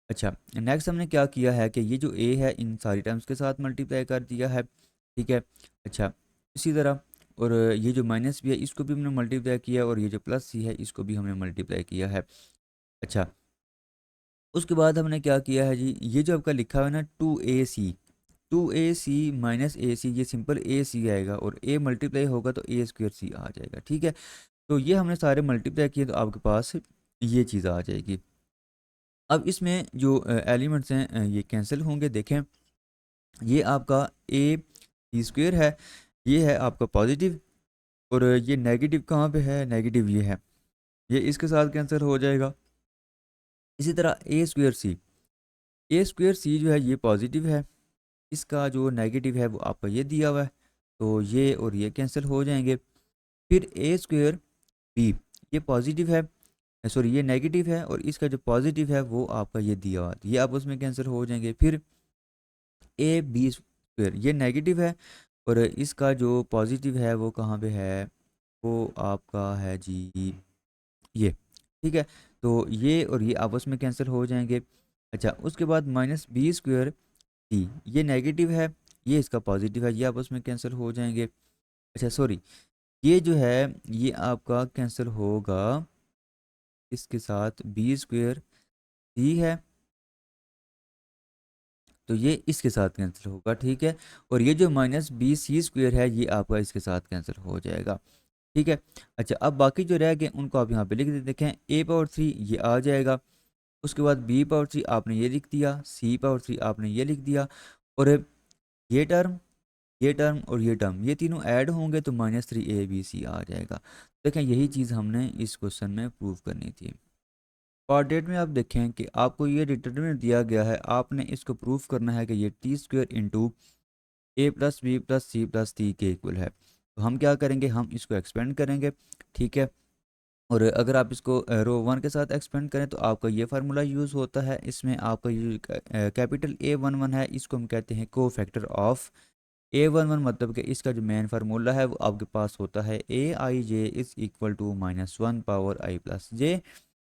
अच्छा, नेक्स्ट हमने क्या किया है कि ये जो a है, इन सारी टर्म्स के साथ मल्टीप्लाई कर दिया है। ठीक है। अच्छा, इसी तरह, और ये जो माइनस भी है, इसको भी हमने मल्टीप्लाई किया, और ये जो प्लस सी है, इसको भी हमने मल्टीप्लाई किया है। अच्छा, उसके बाद हमने क्या किया है जी, ये जो आपका लिखा हुआ है ना 2AC -AC, ये सिंपल AC आएगा, और a मल्टीप्लाई होगा तो A² C आ जाएगा। ठीक है, तो ये हमने सारे मल्टीप्लाई किए, तो आपके पास ये चीज़ आ जाएगी। अब इसमें जो एलिमेंट्स हैं ये कैंसिल होंगे। देखें, ये आपका A² है, ये है आपका पॉजिटिव, और ये नेगेटिव कहाँ पे है, नेगेटिव ये है, ये इसके साथ कैंसिल हो जाएगा। इसी तरह A²C जो है ये पॉजिटिव है, इसका जो नेगेटिव है वो आपका ये दिया हुआ है, तो ये और ये कैंसिल हो जाएंगे। फिर A²B ये पॉजिटिव है, सॉरी ये नेगेटिव है, और इसका जो पॉजिटिव है वो आपका ये दिया हुआ है, ये आपस में कैंसिल हो जाएंगे। फिर AB² ये नेगेटिव है, और इसका जो पॉजिटिव है वो कहाँ पे है, वो आपका है जी ये। ठीक है, तो ये और ये आपस में कैंसिल हो जाएंगे। अच्छा, उसके बाद -B²C ये नेगेटिव है, ये इसका पॉजिटिव है, ये आपस में कैंसिल हो जाएंगे। अच्छा सॉरी, ये जो है ये आपका कैंसिल होगा इसके साथ, B²C है, तो ये इसके साथ कैंसिल होगा। ठीक है, और ये जो -BC² है, ये आपका इसके साथ कैंसिल हो जाएगा। ठीक है। अच्छा, अब बाकी जो रह गए उनको आप यहाँ पे लिख देते, देखें A⁴ ये आ जाएगा, उसके बाद B⁴ आपने ये लिख दिया, C⁴ आपने ये लिख दिया, और ये टर्म, ये टर्म और ये टर्म, ये तीनों ऐड होंगे तो -3ABC आ जाएगा। देखें, यही चीज़ हमने इस क्वेश्चन में प्रूव करनी थी। पार्ट डेट में आप देखें कि आपको ये डिटरमिनेंट दिया गया है, आपने इसको प्रूफ करना है कि ये T² इंटू A+B+C+D के इक्वल है। तो हम क्या करेंगे, हम इसको एक्सपेंड करेंगे। ठीक है, और अगर आप इसको रो वन के साथ एक्सपेंड करें तो आपका ये फार्मूला यूज़ होता है। इसमें आपका ये कैपिटल A11 है, इसको हम कहते हैं को फैक्टर ऑफ A11, मतलब कि इसका जो मेन फार्मूला है वो आपके पास होता है AIJ is equal to -1 power I plus J,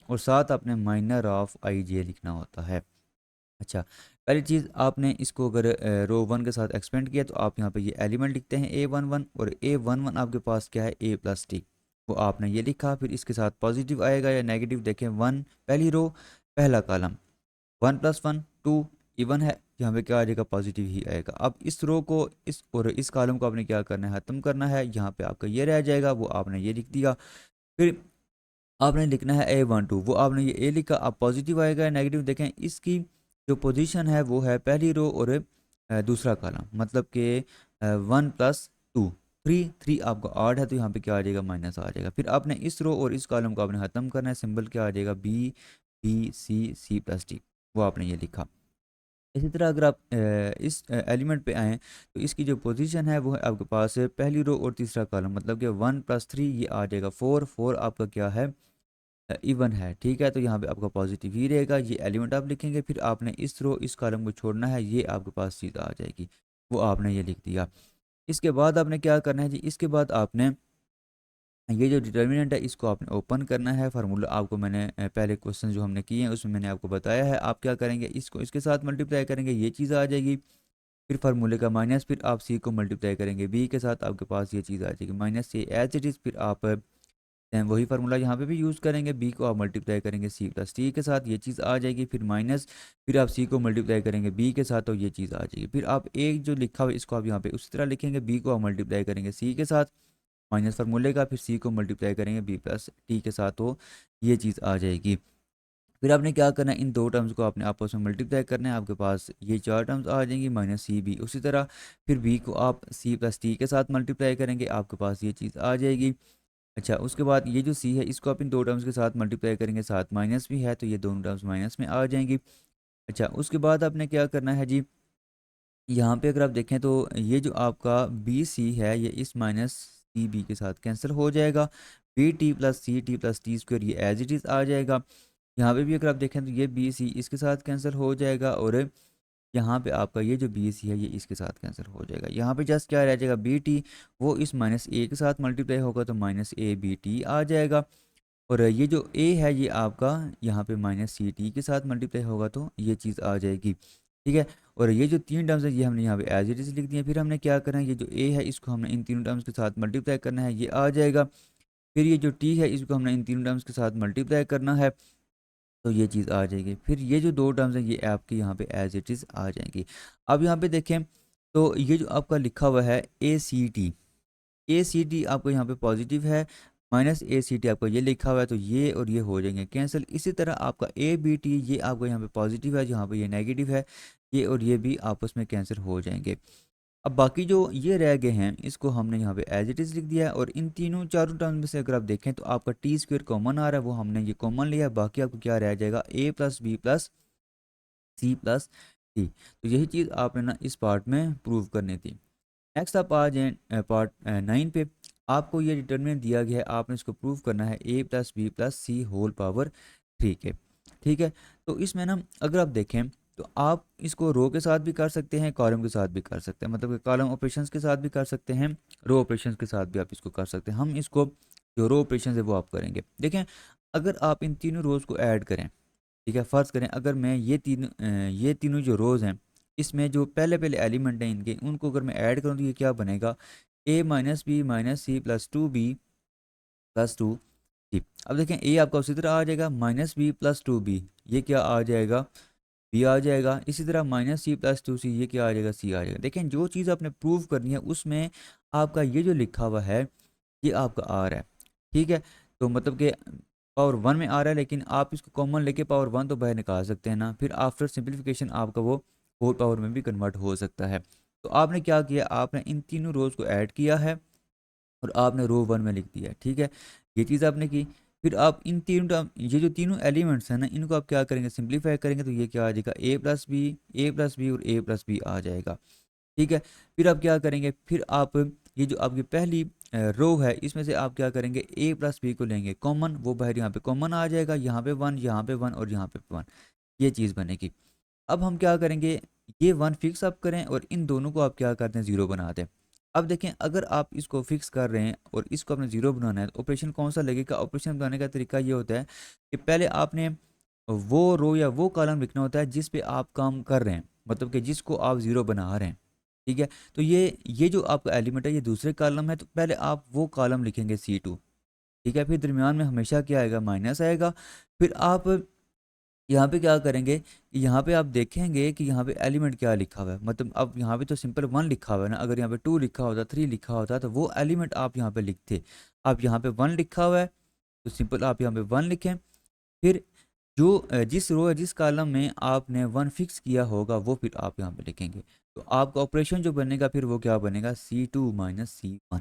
और साथ आपने माइनर ऑफ IJ लिखना होता है। अच्छा, पहली चीज़ आपने इसको अगर रो वन के साथ एक्सपेंड किया तो आप यहाँ पे ये एलिमेंट लिखते हैं A11, और A11 आपके पास क्या है A प्लस टी, वो आपने ये लिखा। फिर इसके साथ पॉजिटिव आएगा या नेगेटिव, देखें वन पहली रो पहला कॉलम, 1 + 1 2 इवन है, यहाँ पे क्या आ जाएगा पॉजिटिव ही आएगा। अब इस रो को इस कॉलम को आपने क्या करना है, ख़त्म करना है। यहाँ पे आपका ये रह जाएगा, वो आपने ये लिख दिया। फिर आपने लिखना है A12, वो आपने ये ए लिखा। अब पॉजिटिव आएगा या नेगेटिव, देखें इसकी जो पोजीशन है वो है पहली रो और दूसरा कॉलम, मतलब कि 1 + 2 3 3 आपका ऑड है, तो यहाँ पे क्या आ जाएगा माइनस आ जाएगा। फिर आपने इस रो और इस कॉलम को आपने ख़त्म करना है, सिंबल क्या आ जाएगा B C C+D, वो आपने ये लिखा। इसी तरह अगर आप इस एलिमेंट पे आएँ तो इसकी जो पोजीशन है वो है आपके पास पहली रो और तीसरा कॉलम, मतलब कि 1 + 3 ये आ जाएगा 4 4 आपका क्या है इवन है, ठीक है। तो यहाँ पे आपका पॉजिटिव ही रहेगा, ये एलिमेंट आप लिखेंगे। फिर आपने इस रो इस कॉलम को छोड़ना है, ये आपके पास चीज़ आ जाएगी, वो आपने ये लिख दिया। इसके बाद आपने क्या करना है जी, इसके बाद आपने ये जो डिटर्मिनेंट है इसको आपने ओपन करना है। फार्मूला आपको मैंने पहले क्वेश्चन जो हमने किए हैं उसमें मैंने आपको बताया है। आप क्या करेंगे, इसको इसके साथ मल्टीप्लाई करेंगे, ये चीज़ आ जाएगी। फिर फार्मूले का माइनस, फिर आप सी को मल्टीप्लाई करेंगे बी के साथ, आपके पास ये चीज़ आ जाएगी माइनस से एज इट इज़। फिर आप सेम वही फार्मूला यहाँ पे भी यूज़ करेंगे, बी को आप मल्टीप्लाई करेंगे सी प्लस टी के साथ, ये चीज़ आ जाएगी। फिर माइनस, फिर आप सी को मल्टीप्लाई करेंगे बी के साथ, तो ये चीज़ आ जाएगी। फिर आप एक जो लिखा हुआ है इसको आप यहाँ पे उसी तरह लिखेंगे, बी को आप मल्टीप्लाई करेंगे सी के साथ माइनस फार्मूले का, फिर सी को मल्टीप्लाई करेंगे बी प्लस टी के साथ, तो ये चीज़ आ जाएगी। फिर आपने क्या करना है, इन दो टर्म्स को आपने आपस में मल्टीप्लाई करना है, आपके पास ये चार टर्म्स आ जाएंगी माइनस सी बी। उसी तरह फिर बी को आप सी प्लस टी के साथ मल्टीप्लाई करेंगे, आपके पास ये चीज़ आ जाएगी। अच्छा, उसके बाद ये जो सी है इसको आप इन दो टर्म्स के साथ मल्टीप्लाई करेंगे, साथ माइनस भी है तो ये दोनों टर्म्स माइनस में आ जाएंगी। अच्छा, उसके बाद आपने क्या करना है जी, यहाँ पे अगर आप देखें तो ये जो आपका बी सी है ये इस माइनस सी बी के साथ कैंसिल हो जाएगा। B t plus c t plus t square ये एज इट इज़ आ जाएगा। यहाँ पे भी अगर आप देखें तो ये बी सी इसके साथ कैंसिल हो जाएगा, और यहाँ पे आपका ये जो बी सी है ये इसके साथ कैंसिल हो जाएगा। यहाँ पे जस्ट क्या रह जाएगा, बी टी वो इस माइनस ए के साथ मल्टीप्लाई होगा तो माइनस ए बी टी आ जाएगा। और ये जो ए है ये आपका यहाँ पे माइनस सी टी के साथ मल्टीप्लाई होगा तो ये चीज़ आ जाएगी, ठीक है। और ये जो तीन टर्म्स है ये हमने यहाँ पे एज इट इज़ लिख दिए। फिर हमने क्या करना है, ये जो ए है इसको हमने इन तीनों टर्म्स के साथ मल्टीप्लाई करना है, ये आ जाएगा। फिर ये जो टी है इसको हमने इन तीनों टर्म्स के साथ मल्टीप्लाई करना है, तो ये चीज़ आ जाएगी। फिर ये जो दो टर्म्स हैं ये आपके यहाँ पे एज इट इज़ आ जाएंगी। अब यहाँ पे देखें तो ये जो आपका लिखा हुआ है ए सी टी आपको यहाँ पे पॉजिटिव है, माइनस ए सी टी आपको ये लिखा हुआ है, तो ये और ये हो जाएंगे कैंसिल। इसी तरह आपका ए बी टी ये आपको यहाँ पे पॉजिटिव है, जहाँ पे ये नेगेटिव है, ये और ये भी आपस में कैंसिल हो जाएंगे। अब बाकी जो ये रह गए हैं इसको हमने यहाँ पे एज इट इज़ लिख दिया है। और इन तीनों चारों टर्म में से अगर आप देखें तो आपका टी स्क्वेयर कॉमन आ रहा है, वो हमने ये कॉमन लिया है। बाकी आपको क्या रह जाएगा, A plus B plus C plus T. तो यही चीज़ आपने ना इस पार्ट में प्रूव करनी थी। नेक्स्ट आप आ जाए पार्ट 9 पे। आपको ये डिटर्मिनेंट दिया गया है, आपने इसको प्रूव करना है A plus B plus C whole power 3 के, ठीक है। तो इसमें ना अगर आप देखें तो आप इसको रो के साथ भी कर सकते हैं, कॉलम के साथ भी कर सकते हैं, मतलब कि कॉलम ऑपरेशंस के साथ भी कर सकते हैं, रो ऑपरेशंस के साथ भी आप इसको कर सकते हैं। हम इसको जो रो ऑपरेशन है वो आप करेंगे। देखें, अगर आप इन तीनों रोज़ को ऐड करें, ठीक है, फ़र्ज़ करें अगर मैं ये तीनों जो रोज़ हैं इसमें जो पहले पहले एलिमेंट हैं इनके, उनको अगर मैं ऐड करूँ तो ये क्या बनेगा, A minus B minus C plus two B plus two C. अब देखें ए आपका उसी तरह आ जाएगा, minus B plus two B ये क्या आ जाएगा, बी आ जाएगा। इसी तरह minus C plus two C ये क्या आ जाएगा, सी आ जाएगा। देखें, जो चीज़ आपने प्रूव करनी है उसमें आपका ये जो लिखा हुआ है ये आपका आ रहा है, ठीक है। तो मतलब कि पावर वन में आ रहा है, लेकिन आप इसको कॉमन लेके पावर वन तो बाहर निकाल सकते हैं ना। फिर आफ्टर सिंप्लीफिकेशन आपका वो फोर पावर में भी कन्वर्ट हो सकता है। तो आपने क्या किया, आपने इन तीनों रोज़ को ऐड किया है और आपने रो वन में लिख दिया है, ठीक है। ये चीज़ आपने की। फिर आप इन तीनों ये जो तीनों एलिमेंट्स हैं ना इनको आप क्या करेंगे, सिंप्लीफाई करेंगे, तो ये क्या आ जाएगा, ए प्लस बी और ए प्लस बी आ जाएगा, ठीक है। फिर आप क्या करेंगे, फिर आप ये जो आपकी पहली रो है इसमें से आप क्या करेंगे, ए प्लस बी को लेंगे कॉमन, वो बाहर यहाँ पे कॉमन आ जाएगा, यहाँ पे वन, यहाँ पे वन और यहाँ पे वन, ये चीज़ बनेगी। अब हम क्या करेंगे, ये वन फिक्स आप करें और इन दोनों को आप क्या करते हैं, ज़ीरो बना दें। अब देखें, अगर आप इसको फिक्स कर रहे हैं और इसको आपने ज़ीरो बनाना है तो ऑपरेशन कौन सा लगेगा। ऑपरेशन बनाने का तरीका ये होता है कि पहले आपने वो रो या वो कॉलम लिखना होता है जिस पे आप काम कर रहे हैं, मतलब कि जिसको आप ज़ीरो बना रहे हैं। ठीक है, तो ये जो आपका एलिमेंट है ये दूसरे कॉलम है, तो पहले आप वो कॉलम लिखेंगे C2। ठीक है, फिर दरमियान में हमेशा क्या आएगा, माइनस आएगा। फिर आप यहाँ पे क्या करेंगे, यहाँ पे आप देखेंगे कि यहाँ पे एलिमेंट क्या लिखा हुआ है, मतलब अब यहाँ पे तो सिंपल वन लिखा हुआ है ना, अगर यहाँ पे टू लिखा होता, थ्री लिखा होता तो वो एलिमेंट आप यहाँ पे लिखते। आप यहाँ पे वन लिखा हुआ है तो सिंपल आप यहाँ पे वन लिखें। फिर जो जिस रो या जिस कॉलम में आपने वन फिक्स किया होगा वो फिर आप यहाँ पे लिखेंगे। तो आपका ऑपरेशन जो बनेगा फिर वो क्या बनेगा, C2 माइनस C1।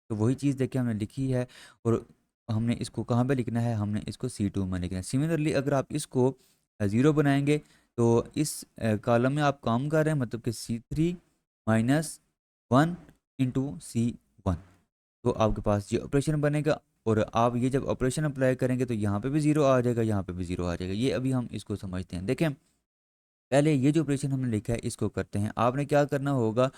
तो वही चीज़ देखिए हमने लिखी है, और हमने इसको कहाँ पे लिखना है, हमने इसको C2 में लिखना है। सिमिलरली अगर आप इसको ज़ीरो बनाएंगे तो इस कॉलम में आप काम कर रहे हैं, मतलब कि C3 minus one into C1, तो आपके पास ये ऑपरेशन बनेगा। और आप ये जब ऑपरेशन अप्लाई करेंगे तो यहाँ पे भी ज़ीरो आ जाएगा, यहाँ पे भी ज़ीरो आ जाएगा। ये अभी हम इसको समझते हैं। देखें, पहले ये जो ऑपरेशन हमने लिखा है इसको करते हैं। आपने क्या करना होगा,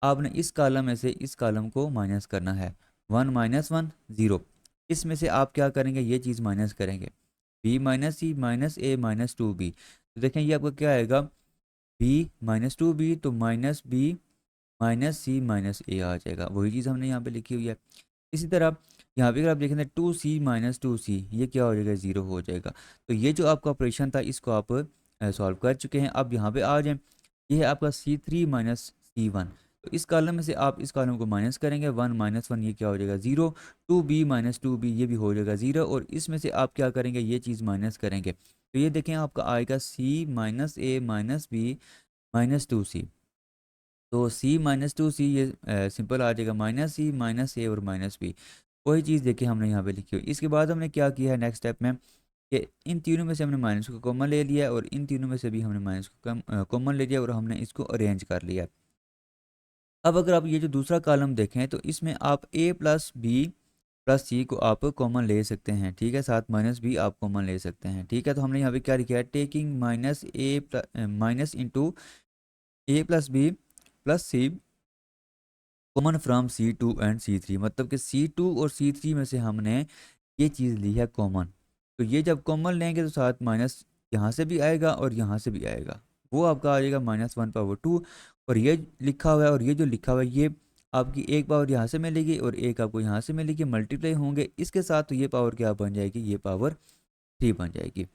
आपने इस कॉलम में से इस कॉलम को माइनस करना है। वन माइनस वन ज़ीरो, इसमें से आप क्या करेंगे, ये चीज़ माइनस करेंगे, B minus C minus a minus two B. तो देखें ये आपका क्या आएगा, बी माइनस टू बी, तो माइनस बी माइनस सी माइनस ए आ जाएगा। वही चीज़ हमने यहाँ पे लिखी हुई है। इसी तरह यहाँ पे अगर आप देखें to C minus two C, ये क्या हो जाएगा, ज़ीरो हो जाएगा। तो ये जो आपका ऑपरेशन था इसको आप सॉल्व कर चुके हैं। अब यहाँ पे आ जाएं, ये है आपका C3 माइनस C1। तो इस कॉलम में से आप इस कॉलम को माइनस करेंगे, वन माइनस वन, ये क्या हो जाएगा, zero. Two b minus two B, ये भी हो जाएगा ज़ीरो। और इसमें से आप क्या करेंगे, ये चीज़ माइनस करेंगे, तो ये देखें आपका आएगा C minus a minus B minus to सी। तो C माइनस टू सी, ये सिंपल आ जाएगा माइनस सी माइनस ए और माइनस बी। वही चीज़ देखिए हमने यहाँ पे लिखी हुई। इसके बाद हमने क्या किया है नेक्स्ट स्टेप में, कि इन तीनों में से हमने माइनस को कॉमन ले लिया है और इन तीनों में से भी हमने माइनस को कॉमन ले लिया और हमने इसको अरेंज कर लिया है। अब अगर आप ये जो दूसरा कॉलम देखें तो इसमें आप a प्लस बी प्लस सी को आप कॉमन ले सकते हैं। ठीक है, साथ माइनस भी आप कॉमन ले सकते हैं। ठीक है, तो हमने यहाँ पे क्या लिखा है, taking minus a minus into A plus B plus c common from C2 and C3, मतलब कि C2 और C3 में से हमने ये चीज़ ली है कॉमन। तो ये जब कॉमन लेंगे तो साथ माइनस यहाँ से भी आएगा और यहाँ से भी आएगा, वो आपका आ जाएगा माइनस वन पावर टू। और ये लिखा हुआ है और ये जो लिखा हुआ है ये आपकी एक पावर यहाँ से मिलेगी और एक आपको यहाँ से मिलेगी, मल्टीप्लाई होंगे इसके साथ, तो ये पावर क्या बन जाएगी, ये पावर थ्री बन जाएगी।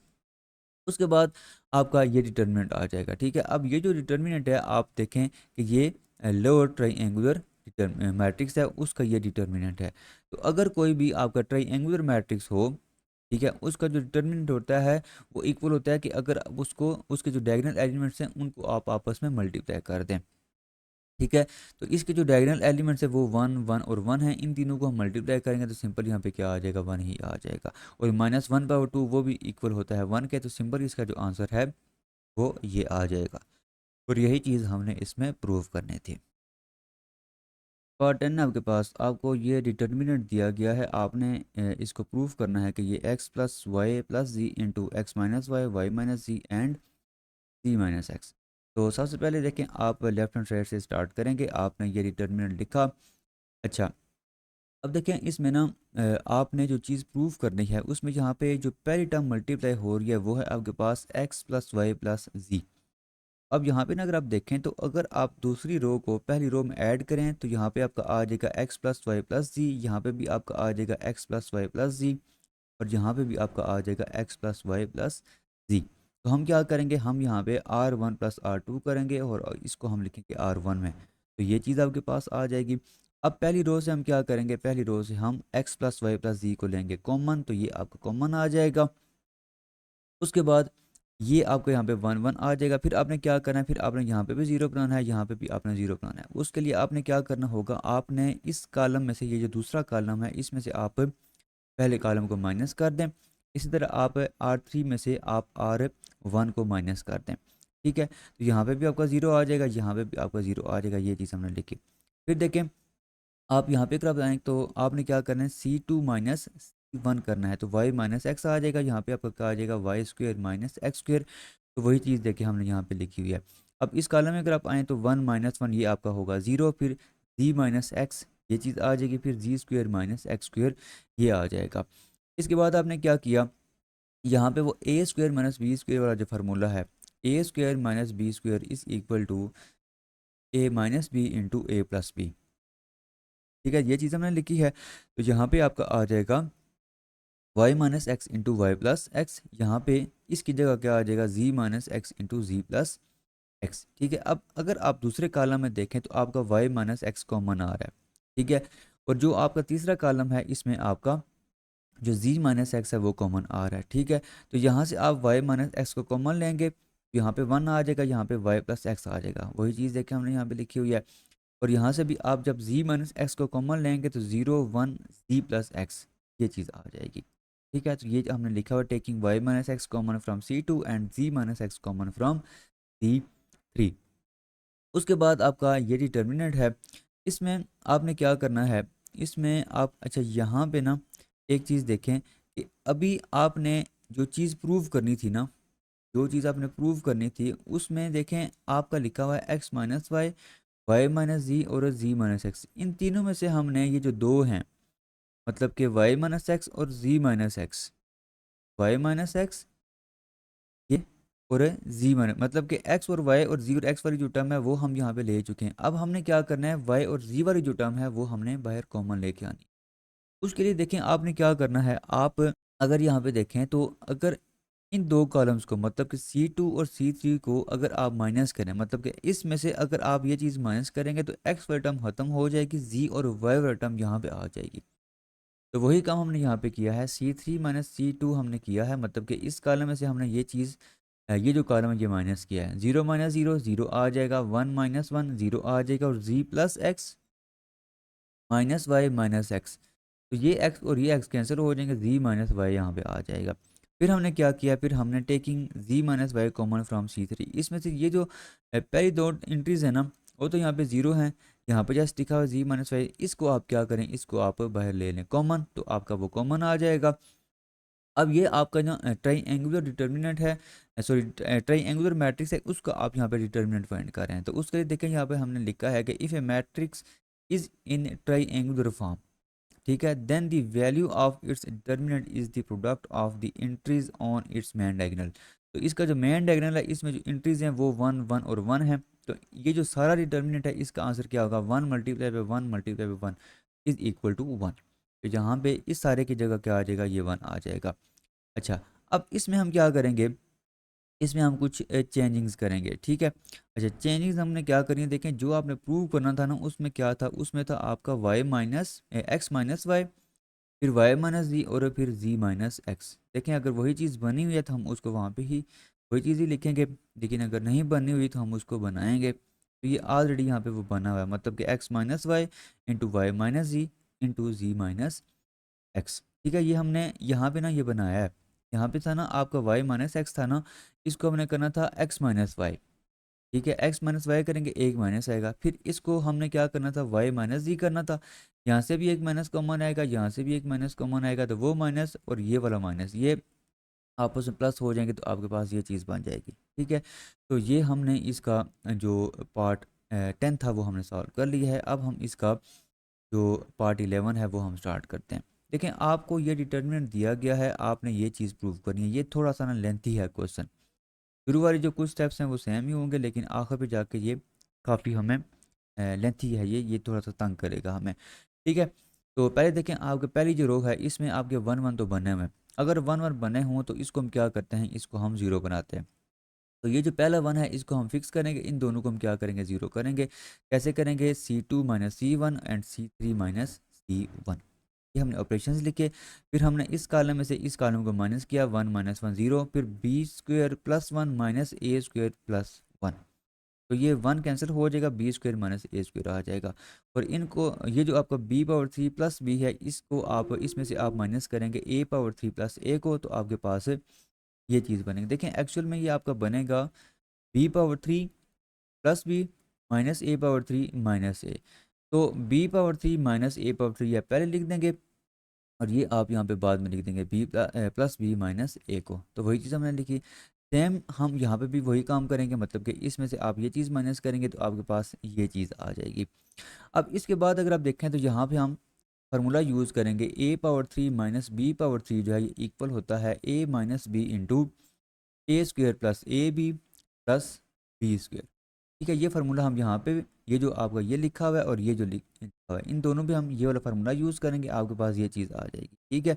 उसके बाद आपका ये डिटर्मिनेंट आ जाएगा। ठीक है, अब ये जो डिटर्मिनेंट है आप देखें कि ये लोअर ट्राइएंगुलर मैट्रिक्स है, उसका ये डिटर्मिनेंट है। तो अगर कोई भी आपका ट्राइएंगुलर मैट्रिक्स हो, ठीक है, उसका जो डिटर्मिनेंट होता है वो इक्वल होता है कि अगर आप उसको उसके जो डायगोनल एलिमेंट्स हैं उनको आप आपस में मल्टीप्लाई कर दें। ठीक है, तो इसके जो डायगोनल एलिमेंट्स है वो वन वन और वन है, इन तीनों को हम मल्टीप्लाई करेंगे तो सिंपल यहाँ पे क्या आ जाएगा, वन ही आ जाएगा। और माइनस वन पावर टू वो भी इक्वल होता है वन के, तो सिंपल इसका जो आंसर है वो ये आ जाएगा। और यही चीज़ हमने इसमें प्रूव करनी थी। पार्ट 10 आपके पास आपको ये डिटर्मिनेंट दिया गया है, आपने इसको प्रूव करना है कि ये x plus y plus z into x minus Y Y minus z and z minus x. तो सबसे पहले देखें, आप लेफ्ट हैंड साइड से स्टार्ट करेंगे, आपने ये डिटर्मिनेंट लिखा। अच्छा, अब देखें इसमें ना आपने जो चीज़ प्रूव करनी है उसमें यहाँ पे जो पहली टर्म मल्टीप्लाई हो रही है वो है आपके पास x प्लस वाई प्लस जी। अब यहाँ पे ना अगर आप देखें तो अगर आप दूसरी रो को पहली रो में ऐड करें तो यहाँ पे आपका आ जाएगा x प्लस वाई प्लस जी, यहाँ पे भी आपका आ जाएगा x प्लस वाई प्लस जी, और यहाँ पे भी आपका आ जाएगा x प्लस वाई प्लस जी। तो हम क्या करेंगे, हम यहाँ पे R1 प्लस R2 करेंगे और इसको हम लिखेंगे R1 में, तो ये चीज़ आपके पास आ जाएगी। अब पहली रो से हम क्या करेंगे, पहली रो से हम x प्लस वाई प्लस जी को लेंगे कॉमन, तो ये आपका कॉमन आ जाएगा। उसके बाद ये आपको यहाँ पे वन वन आ जाएगा। फिर आपने क्या करना है, फिर आपने यहाँ पे भी ज़ीरो बनाना है, यहाँ पे भी आपने ज़ीरो बनाना है। उसके लिए आपने क्या करना होगा, आपने इस कॉलम में से ये जो दूसरा कॉलम है इसमें से आप पहले कॉलम को माइनस कर दें। इसी तरह आप R3 में से आप R1 को माइनस कर दें। ठीक है, तो यहाँ पे भी आपका ज़ीरो आ जाएगा, यहाँ पे भी आपका ज़ीरो आ जाएगा, ये चीज़ हमने लिखी। फिर देखें आप यहाँ पे अगर आप आएँ तो आपने क्या करना है, C2 माइनस C1 करना है, तो y माइनस एक्स आ जाएगा। यहाँ पे आपका क्या आ जाएगा, Y square minus x square. तो वही चीज़ देखिए हमने यहाँ पे लिखी हुई है। अब इस कॉलम में अगर आप आएँ तो 1 माइनस 1 ये आपका होगा 0, फिर जी माइनस एक्स ये चीज़ आ जाएगी, फिर जी स्क्वेयर माइनस एक्स स्क्वेयर ये आ जाएगा। इसके बाद आपने क्या किया, यहाँ पे वो A square minus B square वाला जो फार्मूला है, A square minus B square is equal to A minus B into A plus B. ठीक है, ये चीज़ हमने लिखी है। तो यहाँ पे आपका आ जाएगा y minus x into y plus x. यहाँ पे इसकी जगह क्या आ जाएगा, z minus x into z plus x. ठीक है, अब अगर आप दूसरे कॉलम में देखें तो आपका वाई माइनस एक्स कॉमन आ रहा है। ठीक है, और जो आपका तीसरा कॉलम है इसमें आपका जो जी माइनस एक्स है वो कॉमन आ रहा है। ठीक है, तो यहाँ से आप वाई माइनस एक्स को कॉमन लेंगे, यहाँ पे 1 आ जाएगा, यहाँ पे वाई प्लस एक्स आ जाएगा। वही चीज़ देखें हमने यहाँ पे लिखी हुई है। और यहाँ से भी आप जब z माइनस एक्स को कॉमन लेंगे तो 0 1 z प्लस एक्स ये चीज़ आ जाएगी। ठीक है, तो ये हमने लिखा हुआ taking y minus x common from C2 and z minus x common from C3। उसके बाद आपका ये डिटर्मिनेंट है, इसमें आपने क्या करना है, इसमें आप अच्छा यहाँ पे ना एक चीज़ देखें कि अभी आपने जो चीज़ प्रूव करनी थी ना, जो चीज़ आपने प्रूव करनी थी उसमें देखें आपका लिखा हुआ है X minus Y, Y minus जी और जी माइनस एक्स। इन तीनों में से हमने ये जो दो हैं, मतलब कि वाई माइनस एक्स और Z minus X, Y minus X ये और जी माइनस, मतलब कि एक्स और वाई और जी और एक्स वाली जो टर्म है वो हम यहाँ पे ले चुके हैं। अब हमने क्या करना है, वाई और जी वाली जो टर्म है वो हमने बाहर कॉमन लेके आनी। उसके लिए देखें आपने क्या करना है, आप अगर यहाँ पे देखें तो अगर इन दो कॉलम्स को, मतलब कि C2 और C3 को अगर आप माइनस करें, मतलब कि इसमें से अगर आप ये चीज़ माइनस करेंगे तो एक्स वाली टर्म खत्म हो जाएगी, जी और वाई वाली टर्म यहाँ पे आ जाएगी। तो वही काम हमने यहाँ पे किया है, C3 माइनस C2 हमने किया है, मतलब कि इस कॉलम में से हमने ये चीज़ ये जो कॉलम है ये माइनस किया है। 0 माइनस 0 0 आ जाएगा, 1 माइनस 1 0 आ जाएगा, और Z plus X minus Y minus x, तो ये एक्स और ये एक्स कैंसिल हो जाएंगे, जी माइनस वाई यहाँ पे आ जाएगा। फिर हमने क्या किया, फिर हमने taking z minus y common from C3, इसमें से ये जो पहली दो एंट्रीज है ना वो तो यहाँ पे जीरो हैं, यहाँ पे जस्ट लिखा हुआ जी माइनस वाई, इसको आप क्या करें, इसको आप बाहर ले लें कॉमन, तो आपका वो कॉमन आ जाएगा। अब ये आपका जो ट्राइएंगुलर डिटर्मिनेंट है, सॉरी ट्राइएंगुलर मैट्रिक्स है, उसका आप यहाँ पे डिटर्मिनेंट फाइंड कर रहे हैं। तो उसके लिए देखें यहाँ पे हमने लिखा है कि if a matrix is in triangular form, ठीक है, then the value of its determinant is the product of the entries on its main diagonal. तो इसका जो मेन डायगोनल है इसमें जो एंट्रीज हैं वो 1 1 और 1 है। तो ये जो सारा डिटर्मिनेंट है इसका आंसर क्या होगा, 1 multiply by 1 multiply by 1 is equal to 1। तो यहाँ पे इस सारे की जगह क्या आ जाएगा, ये 1 आ जाएगा। अच्छा, अब इसमें हम क्या करेंगे, इसमें हम कुछ चेंजिंग्स करेंगे। ठीक है, अच्छा चेंजिंग्स हमने क्या करनी है, देखें जो आपने प्रूव करना था ना उसमें क्या था, उसमें था आपका y minus x minus y, फिर वाई माइनस जी और फिर जी माइनस एक्स। देखें अगर वही चीज़ बनी हुई है तो हम उसको वहाँ पे ही वही चीज़ ही लिखेंगे, लेकिन अगर नहीं बनी हुई तो हम उसको बनाएंगे। तो ये ऑलरेडी यहाँ पे वो बना हुआ है, मतलब कि X minus Y into Y minus Z into Z minus X. ठीक है, ये हमने यहाँ पे ना ये बनाया है। यहाँ पे था ना आपका वाई माइनस एक्स था ना, इसको हमने करना था एक्स माइनस वाई। ठीक है, एक्स माइनस वाई करेंगे, एक माइनस आएगा, फिर इसको हमने क्या करना था, वाई माइनस जी करना था। यहाँ से भी एक माइनस कॉमन आएगा, यहाँ से भी एक माइनस कॉमन आएगा, तो वो माइनस और ये वाला माइनस ये आपस में प्लस हो जाएंगे, तो आपके पास ये चीज़ बन जाएगी। ठीक है, तो ये हमने इसका जो पार्ट 10 था वो हमने सॉल्व कर लिया है। अब हम इसका जो पार्ट 11 है वो हम स्टार्ट करते हैं। देखें आपको ये डिटर्मिनेंट दिया गया है, आपने ये चीज़ प्रूव करनी है। ये थोड़ा सा ना लेंथी है क्वेश्चन, शुरू वाली जो कुछ स्टेप्स हैं वो सेम ही होंगे, लेकिन आखिर पे जाके ये काफ़ी हमें लेंथी है, ये थोड़ा सा तंग करेगा हमें। ठीक है, तो पहले देखें आपके पहली जो रो है इसमें आपके 1 1 तो बने हुए हैं। अगर 1 1 बने हों तो इसको हम क्या करते हैं, इसको हम ज़ीरो बनाते हैं। तो ये जो पहला 1 है इसको हम फिक्स करेंगे, इन दोनों को हम क्या करेंगे, ज़ीरो करेंगे। कैसे करेंगे, C2 minus C1 and C3 minus C1। ये हमने ऑपरेशंस लिखे। फिर हमने इस कॉलम में से इस कॉलम को माइनस किया, 1 माइनस 1 0, फिर B square plus 1 minus A square plus 1। तो ये 1 कैंसिल हो जाएगा, B square minus A square आ जाएगा। और इनको ये जो आपका बी पावर 3 प्लस बी है इसको आप इसमें से आप माइनस करेंगे ए पावर 3 प्लस ए को, तो आपके पास ये चीज़ बनेगी। देखें एक्चुअल में ये आपका बनेगा B power 3 plus B minus A power 3 minus A. तो B power 3 minus A power 3 आप पहले लिख देंगे और ये आप यहाँ पे बाद में लिख देंगे बी प्लस बी माइनस ए को। तो वही चीज़ हमने लिखी। सेम हम यहाँ पे भी वही काम करेंगे, मतलब कि इसमें से आप ये चीज़ माइनस करेंगे तो आपके पास ये चीज़ आ जाएगी। अब इसके बाद अगर आप देखें तो यहाँ पे हम फार्मूला यूज़ करेंगे A power 3 minus B power 3 जो है ये इक्वल होता है A minus B into A square plus A B plus B square. ठीक है, ये फार्मूला हम यहाँ पे ये जो आपका ये लिखा हुआ है और ये जो लिखा हुआ है इन दोनों पे हम ये वाला फार्मूला यूज़ करेंगे, आपके पास ये चीज़ आ जाएगी। ठीक है,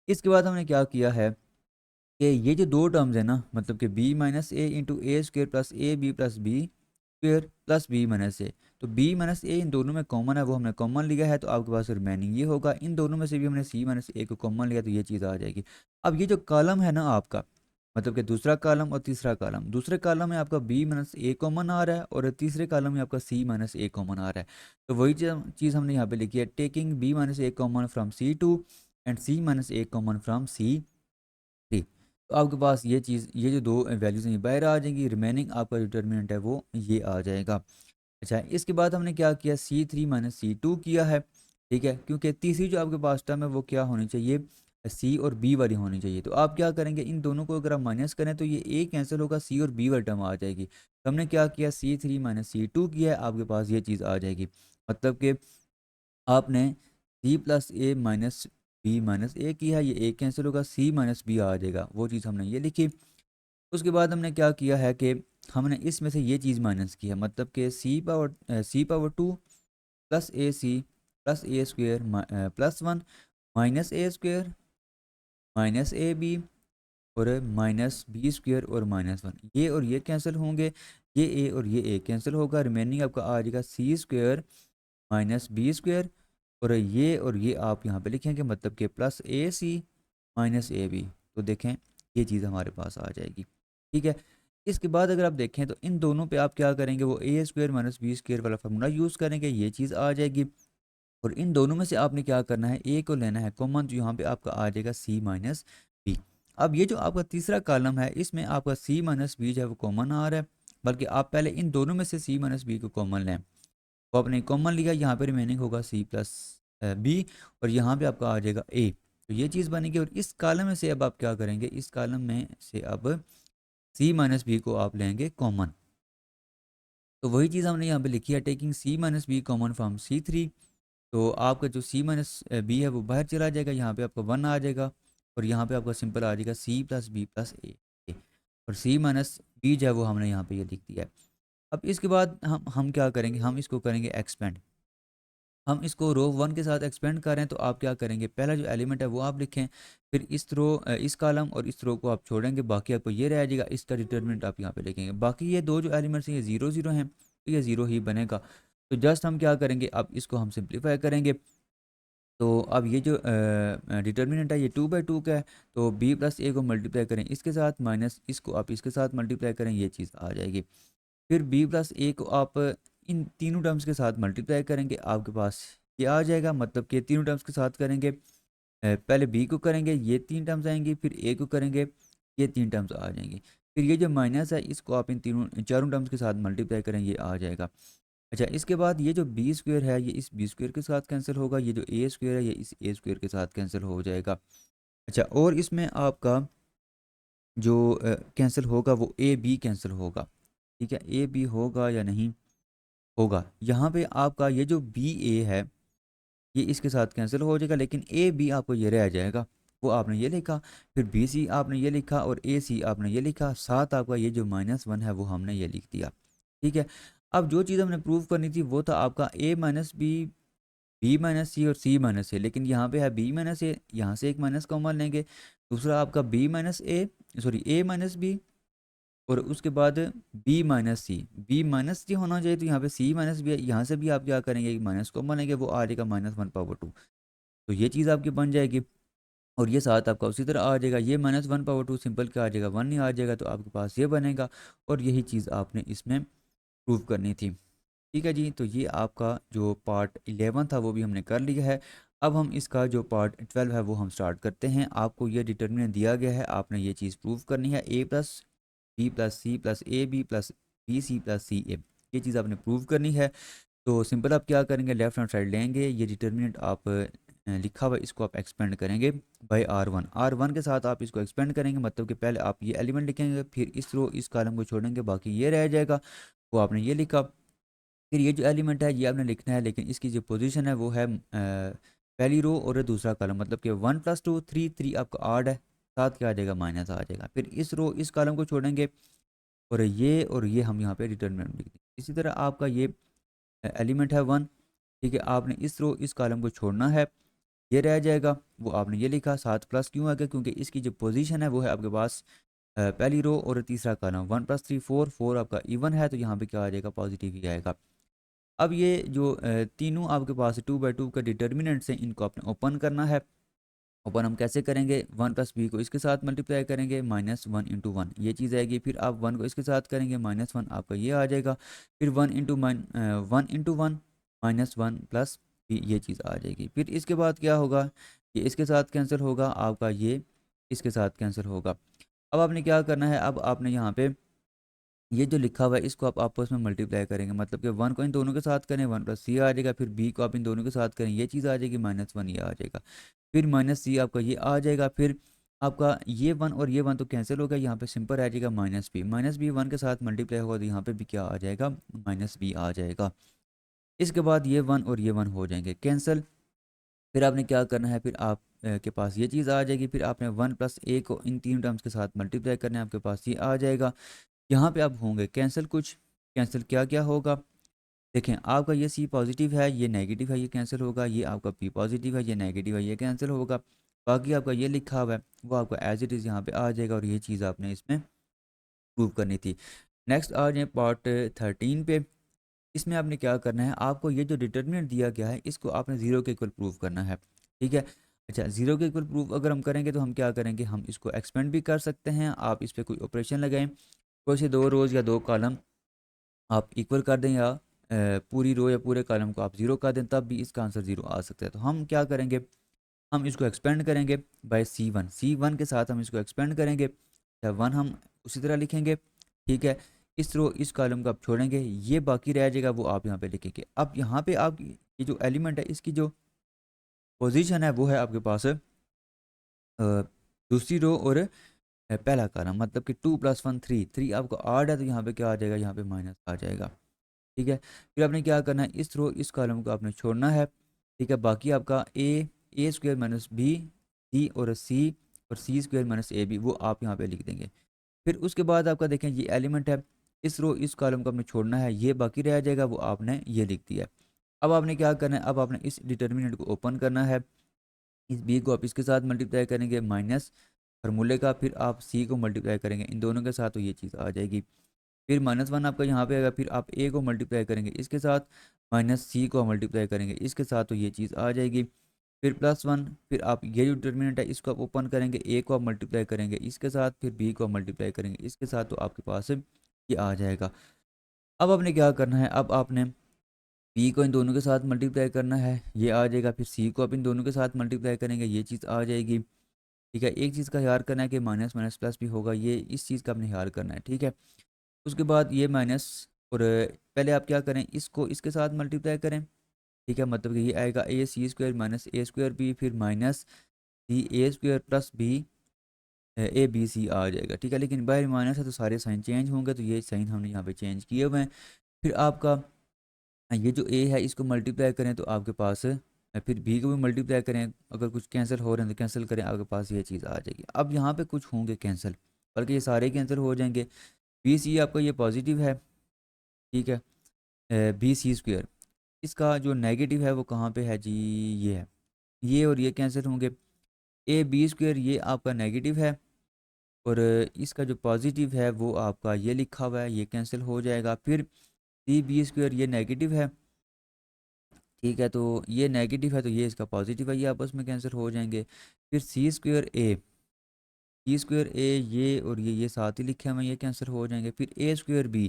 इसके बाद हमने क्या किया है कि ये जो दो टर्म्स है ना, मतलब कि B minus A into A square plus A B plus B square plus B minus A, तो बी माइनस ए इन दोनों में कॉमन है, वो हमने कॉमन लिया है, तो आपके पास रिमेनिंग ये होगा। इन दोनों में से भी हमने सी माइनस ए को कॉमन लिया तो ये चीज़ आ जाएगी। अब ये जो कॉलम है ना आपका, मतलब कि दूसरा कॉलम और तीसरा कॉलम, दूसरे कॉलम में आपका बी माइनस ए कॉमन आ रहा है और तीसरे कॉलम में आपका सी माइनस ए कॉमन आ रहा है। तो वही चीज़ हमने यहाँ पे लिखी है, taking b minus a common from C2 and c minus a common from C3। तो आपके पास ये चीज़, ये जो दो वैल्यूज़ हैं ये बाहर आ जाएंगी, रिमेनिंग आपका डिटर्मिनेंट है वो ये आ जाएगा। अच्छा, इसके बाद हमने क्या किया, C3 माइनस C2 किया है। ठीक है, क्योंकि तीसरी जो आपके पास टर्म है वो क्या होनी चाहिए, सी और बी वाली होनी चाहिए। तो आप क्या करेंगे, इन दोनों को अगर आप माइनस करें तो ये ए कैंसिल होगा, सी और बी वाली टर्म आ जाएगी। तो हमने क्या किया, C3 माइनस C2 किया है, आपके पास ये चीज़ आ जाएगी। मतलब कि आपने सी प्लस ए माइनस बी माइनस ए किया है, ये ए कैंसिल होगा, सी माइनस बी आ जाएगा, वो चीज़ हमने ये लिखी। उसके बाद हमने क्या किया है कि हमने इसमें से ये चीज़ माइनस की है, मतलब कि C power 2 plus A C plus A square plus 1 minus A square minus A B और माइनस बी स्क्वेयर और -1, ये और ये कैंसिल होंगे, ये ए और ये ए कैंसिल होगा, रिमेनिंग आपका आ जाएगा c square minus B square और ये आप यहाँ पे लिखेंगे, मतलब कि प्लस ए सी माइनस ए बी। तो देखें ये चीज़ हमारे पास आ जाएगी। ठीक है, इसके बाद अगर आप देखें तो इन दोनों पे आप क्या करेंगे, वो A square minus B square वाला फार्मूला यूज़ करेंगे, ये चीज़ आ जाएगी। और इन दोनों में से आपने क्या करना है, ए को लेना है कॉमन, तो यहाँ पे आपका आ जाएगा सी माइनस बी। अब ये जो आपका तीसरा कॉलम है इसमें आपका सी माइनस बी जो है वो कॉमन आ रहा है, बल्कि आप पहले इन दोनों में से सी माइनस बी को कॉमन लें। तो आपने कॉमन लिया, यहाँ पे रिमेनिंग होगा सी प्लस बी और यहाँ पे आपका आ जाएगा ए। तो ये चीज़ बनेगी और इस कॉलम में से अब आप क्या करेंगे, इस कॉलम में से अब सी माइनस बी को आप लेंगे कॉमन। तो वही चीज़ हमने यहाँ पे लिखी है, taking c minus b common from C3। तो आपका जो सी माइनस बी है वो बाहर चला जाएगा, यहाँ पे आपका 1 आ जाएगा और यहाँ पे आपका सिंपल आ जाएगा सी प्लस बी प्लस ए। और सी माइनस बी जो है वो हमने यहाँ पे ये लिख दिया है। अब इसके बाद हम क्या करेंगे, हम इसको करेंगे एक्सपेंड। हम इसको रो 1 के साथ एक्सपेंड कर रहे हैं, तो आप क्या करेंगे, पहला जो एलिमेंट है वो आप लिखें, फिर इस कॉलम और इस रो को आप छोड़ेंगे, बाकी आपको ये रह जाएगा, इसका डिटर्मिनेंट आप यहाँ पे लिखेंगे। बाकी ये दो जो एलिमेंट्स हैं ये 0 0 हैं, तो ये 0 ही बनेगा। तो जस्ट हम क्या करेंगे, अब इसको हम सिंप्लीफाई करेंगे। तो अब ये जो डिटर्मिनेंट है ये 2/2 का है, तो बी प्लस ए को मल्टीप्लाई करें इसके साथ, माइनस इसको आप इसके साथ मल्टीप्लाई करें, ये चीज़ आ जाएगी। फिर बी प्लस ए को आप इन तीनों टर्म्स के साथ मल्टीप्लाई करेंगे, आपके पास ये आ जाएगा, मतलब कि तीनों टर्म्स के साथ करेंगे। पहले बी को करेंगे, ये 3 टर्म्स आएंगी, फिर ए को करेंगे, ये 3 टर्म्स आ जाएंगी। फिर ये जो माइनस है इसको आप इन चारों टर्म्स के साथ मल्टीप्लाई करें, ये आ जाएगा। अच्छा, इसके बाद ये जो बी स्क्वेयर है ये इस बी स्क्वेयर के साथ कैंसिल होगा, ये जो ए स्क्वेयर है ये इस ए स्क्वेयर के साथ कैंसिल हो जाएगा। अच्छा, और इसमें आपका जो कैंसिल होगा वो ए बी कैंसिल होगा। ठीक है, ए बी होगा या नहीं होगा, यहाँ पे आपका ये जो बी ए है ये इसके साथ कैंसिल हो जाएगा, लेकिन ए बी आपको ये रह जाएगा, वो आपने ये लिखा। फिर बी सी आपने ये लिखा और ए सी आपने ये लिखा, साथ आपका ये जो -1 है वो हमने ये लिख दिया। ठीक है, अब जो चीज़ हमने प्रूव करनी थी वो था आपका ए minus B, B minus C और सी माइनस ए, लेकिन यहाँ पे है बी माइनस ए, यहाँ से एक माइनस कॉमन लेंगे। दूसरा आपका बी माइनस ए, सॉरी ए माइनस बी, और उसके बाद बी माइनस सी, बी माइनस सी होना चाहिए, तो यहाँ पे सी माइनस बी है, यहाँ से भी आप क्या करेंगे, एक माइनस कॉमन लेंगे, वो आ जाएगा -1/2। तो ये चीज़ आपकी बन जाएगी और ये साथ आपका उसी तरह आ जाएगा, ये -1/2 सिंपल क्या आ जाएगा, 1 ही आ जाएगा, तो आपके पास ये बनेगा। और यही चीज़ आपने इसमें प्रूव करनी थी। ठीक है जी, तो ये आपका जो पार्ट 11 था वो भी हमने कर लिया है। अब हम इसका जो पार्ट 12 है वो हम स्टार्ट करते हैं। आपको ये डिटर्मिनेंट दिया गया है, आपने ये चीज़ प्रूव करनी है, A plus B plus C plus A B plus B C plus C A, ये चीज़ आपने प्रूव करनी है। तो सिंपल आप क्या करेंगे, लेफ्ट हैंड साइड लेंगे, ये डिटर्मिनेंट आप लिखा हुआ है इसको आप एक्सपेंड करेंगे बाय R1 के साथ आप इसको एक्सपेंड करेंगे, मतलब कि पहले आप ये एलिमेंट लिखेंगे, फिर इस रो इस कॉलम को छोड़ेंगे, बाकी ये रह जाएगा, वो आपने ये लिखा। फिर ये जो एलिमेंट है ये आपने लिखना है, लेकिन इसकी जो पोजीशन है वो है पहली रो और दूसरा कॉलम, मतलब कि 1 + 2 3, 3 आपका आड है, साथ क्या आ जाएगा, माइनस आ जाएगा। फिर इस रो इस कॉलम को छोड़ेंगे और ये हम यहाँ पे डिटरमिनेंट लिख देंगे। इसी तरह आपका ये एलिमेंट है 1, ठीक है, आपने इस रो इस कॉलम को छोड़ना है, ये रह जाएगा, वो आपने ये लिखा। साथ प्लस क्यों आ गया, क्योंकि इसकी जो पोजीशन है वो है आपके पास पहली रो और तीसरा कॉलम, 1 + 3 4, 4 आपका इवन है, तो यहाँ पे क्या आ जाएगा, पॉजिटिव ही आएगा। अब ये जो तीनों आपके पास 2/2 का डिटर्मिनेंट्स हैं, इनको आपने ओपन करना है। ओपन हम कैसे करेंगे, 1 + b को इसके साथ मल्टीप्लाई करेंगे, -1 × 1 ये चीज़ आएगी। फिर आप 1 को इसके साथ करेंगे, -1 आपका ये आ जाएगा। फिर 1 × 1 -1 + b ये चीज़ आ जाएगी। फिर इसके बाद क्या होगा, ये इसके साथ कैंसिल होगा, आपका ये इसके साथ कैंसिल होगा। अब आपने क्या करना है, अब आपने यहाँ पे ये जो लिखा हुआ है इसको आप आपस में मल्टीप्लाई करेंगे, मतलब कि 1 को इन दोनों के साथ करें, 1 + c आ जाएगा। फिर b को आप इन दोनों के साथ करें, ये चीज़ आ जाएगी, -1 ये आ जाएगा। फिर -c आपका ये आ जाएगा। फिर आपका ये 1 और ये 1 तो कैंसिल होगा, यहाँ पे सिंपल रह जाएगा -b 1 के साथ मल्टीप्लाई होगा, तो यहाँ पे भी क्या आ जाएगा, -b आ जाएगा। इसके बाद ये 1 और ये 1 हो जाएंगे कैंसिल। फिर आपने क्या करना है, फिर आप के पास ये चीज़ आ जाएगी। फिर आपने 1 + a को इन तीन टर्म्स के साथ मल्टीप्लाई करना है, आपके पास ये आ जाएगा। यहाँ पे आप होंगे कैंसिल, कुछ कैंसिल क्या क्या होगा, देखें आपका ये सी पॉजिटिव है, ये नेगेटिव है, ये कैंसिल होगा। ये आपका पी पॉजिटिव है, ये नेगेटिव है, ये कैंसिल होगा। बाकी आपका ये लिखा हुआ है वो आपका एज इट इज़ यहाँ पे आ जाएगा, और ये चीज़ आपने इसमें प्रूव करनी थी। नेक्स्ट आ जाए पार्ट 13 पे। इसमें आपने क्या करना है, आपको ये जो डिटर्मिनेंट दिया गया है इसको आपने ज़ीरो के इक्वल प्रूव करना है, ठीक है। अच्छा, ज़ीरो के इक्वल प्रूव अगर हम करेंगे तो हम क्या करेंगे, हम इसको एक्सपेंड भी कर सकते हैं। आप इस पर कोई ऑपरेशन लगाएं, कोई से दो रोज़ या दो कॉलम आप इक्वल कर दें, या पूरी रो या पूरे कॉलम को आप ज़ीरो कर दें, तब भी इसका आंसर ज़ीरो आ सकता है। तो हम क्या करेंगे, हम इसको एक्सपेंड करेंगे बाय C1 के साथ हम इसको एक्सपेंड करेंगे। या 1 हम उसी तरह लिखेंगे, ठीक है। इस रो इस कॉलम को आप छोड़ेंगे, ये बाकी रह जाएगा, वो आप यहाँ पे लिखेंगे। अब यहाँ पे आप ये जो एलिमेंट है इसकी जो पोजीशन है वो है आपके पास दूसरी रो और पहला कॉलम, मतलब कि 2 + 1 3, 3 आपको आड है, तो यहाँ पे क्या आ जाएगा, यहाँ पे माइनस आ जाएगा, ठीक है। फिर आपने क्या करना है, इस रो इस कॉलम को आपने छोड़ना है, ठीक है। बाकी आपका a² - b, c और c² - ab वो आप यहाँ पे लिख देंगे। फिर उसके बाद आपका देखें ये एलिमेंट है, इस रो इस कॉलम को आपने छोड़ना है, ये बाकी रह जाएगा, वो आपने ये लिख दिया। अब आपने क्या करना है, अब आपने इस डिटर्मिनेंट को ओपन करना है, इस b को आप इसके साथ मल्टीप्लाई करेंगे माइनस फार्मूले का, फिर आप c को मल्टीप्लाई करेंगे इन दोनों के साथ, तो ये चीज़ आ जाएगी। फिर -1 आपका यहाँ पे आएगा, फिर आप a को मल्टीप्लाई करेंगे इसके साथ, -c को मल्टीप्लाई करेंगे इसके साथ, तो ये चीज़ आ जाएगी। फिर +1, फिर आप ये जो डिटर्मिनेंट है इसको आप ओपन करेंगे, a को आप मल्टीप्लाई करेंगे इसके साथ, फिर b को आप मल्टीप्लाई करेंगे इसके साथ, तो आपके पास ये आ जाएगा। अब आपने क्या करना है, अब आपने p को इन दोनों के साथ मल्टीप्लाई करना है, ये आ जाएगा। फिर c को आप इन दोनों के साथ मल्टीप्लाई करेंगे, ये चीज़ आ जाएगी, ठीक है। एक चीज़ का ख्याल करना है कि माइनस माइनस प्लस भी होगा, ये इस चीज़ का आपने ख्याल करना है, ठीक है। उसके बाद ये माइनस, और पहले आप क्या करें, इसको इसके साथ मल्टीप्लाई करें, ठीक है, मतलब कि ये आएगा ac² - a²b, फिर -ca² + b abc आ जाएगा, ठीक है। लेकिन बाहर माइनस है तो सारे साइन चेंज होंगे, तो ये साइन हमने यहाँ पे चेंज किए हुए हैं। फिर आपका ये जो a है इसको मल्टीप्लाई करें, तो आपके पास फिर b को भी मल्टीप्लाई करें, अगर कुछ कैंसिल हो रहे हैं तो कैंसिल करें, आपके पास ये चीज़ आ जाएगी। अब यहाँ पे कुछ होंगे कैंसिल, बल्कि ये सारे कैंसिल हो जाएंगे। बी सी आपका ये पॉजिटिव है, ठीक है। bc², इसका जो नेगेटिव है वो कहाँ पे है जी, ये है, ये और ये कैंसिल होंगे। ab² ये आपका नेगेटिव है, और इसका जो पॉजिटिव है वो आपका ये लिखा हुआ है, ये कैंसिल हो जाएगा। फिर cb² ये नेगेटिव है, ठीक है, तो ये नेगेटिव है, तो ये इसका पॉजिटिव है, ये आपस में कैंसिल हो जाएंगे। फिर c² a ये और ये साथ ही लिखे हुए हैं, ये कैंसिल हो जाएंगे। फिर a²b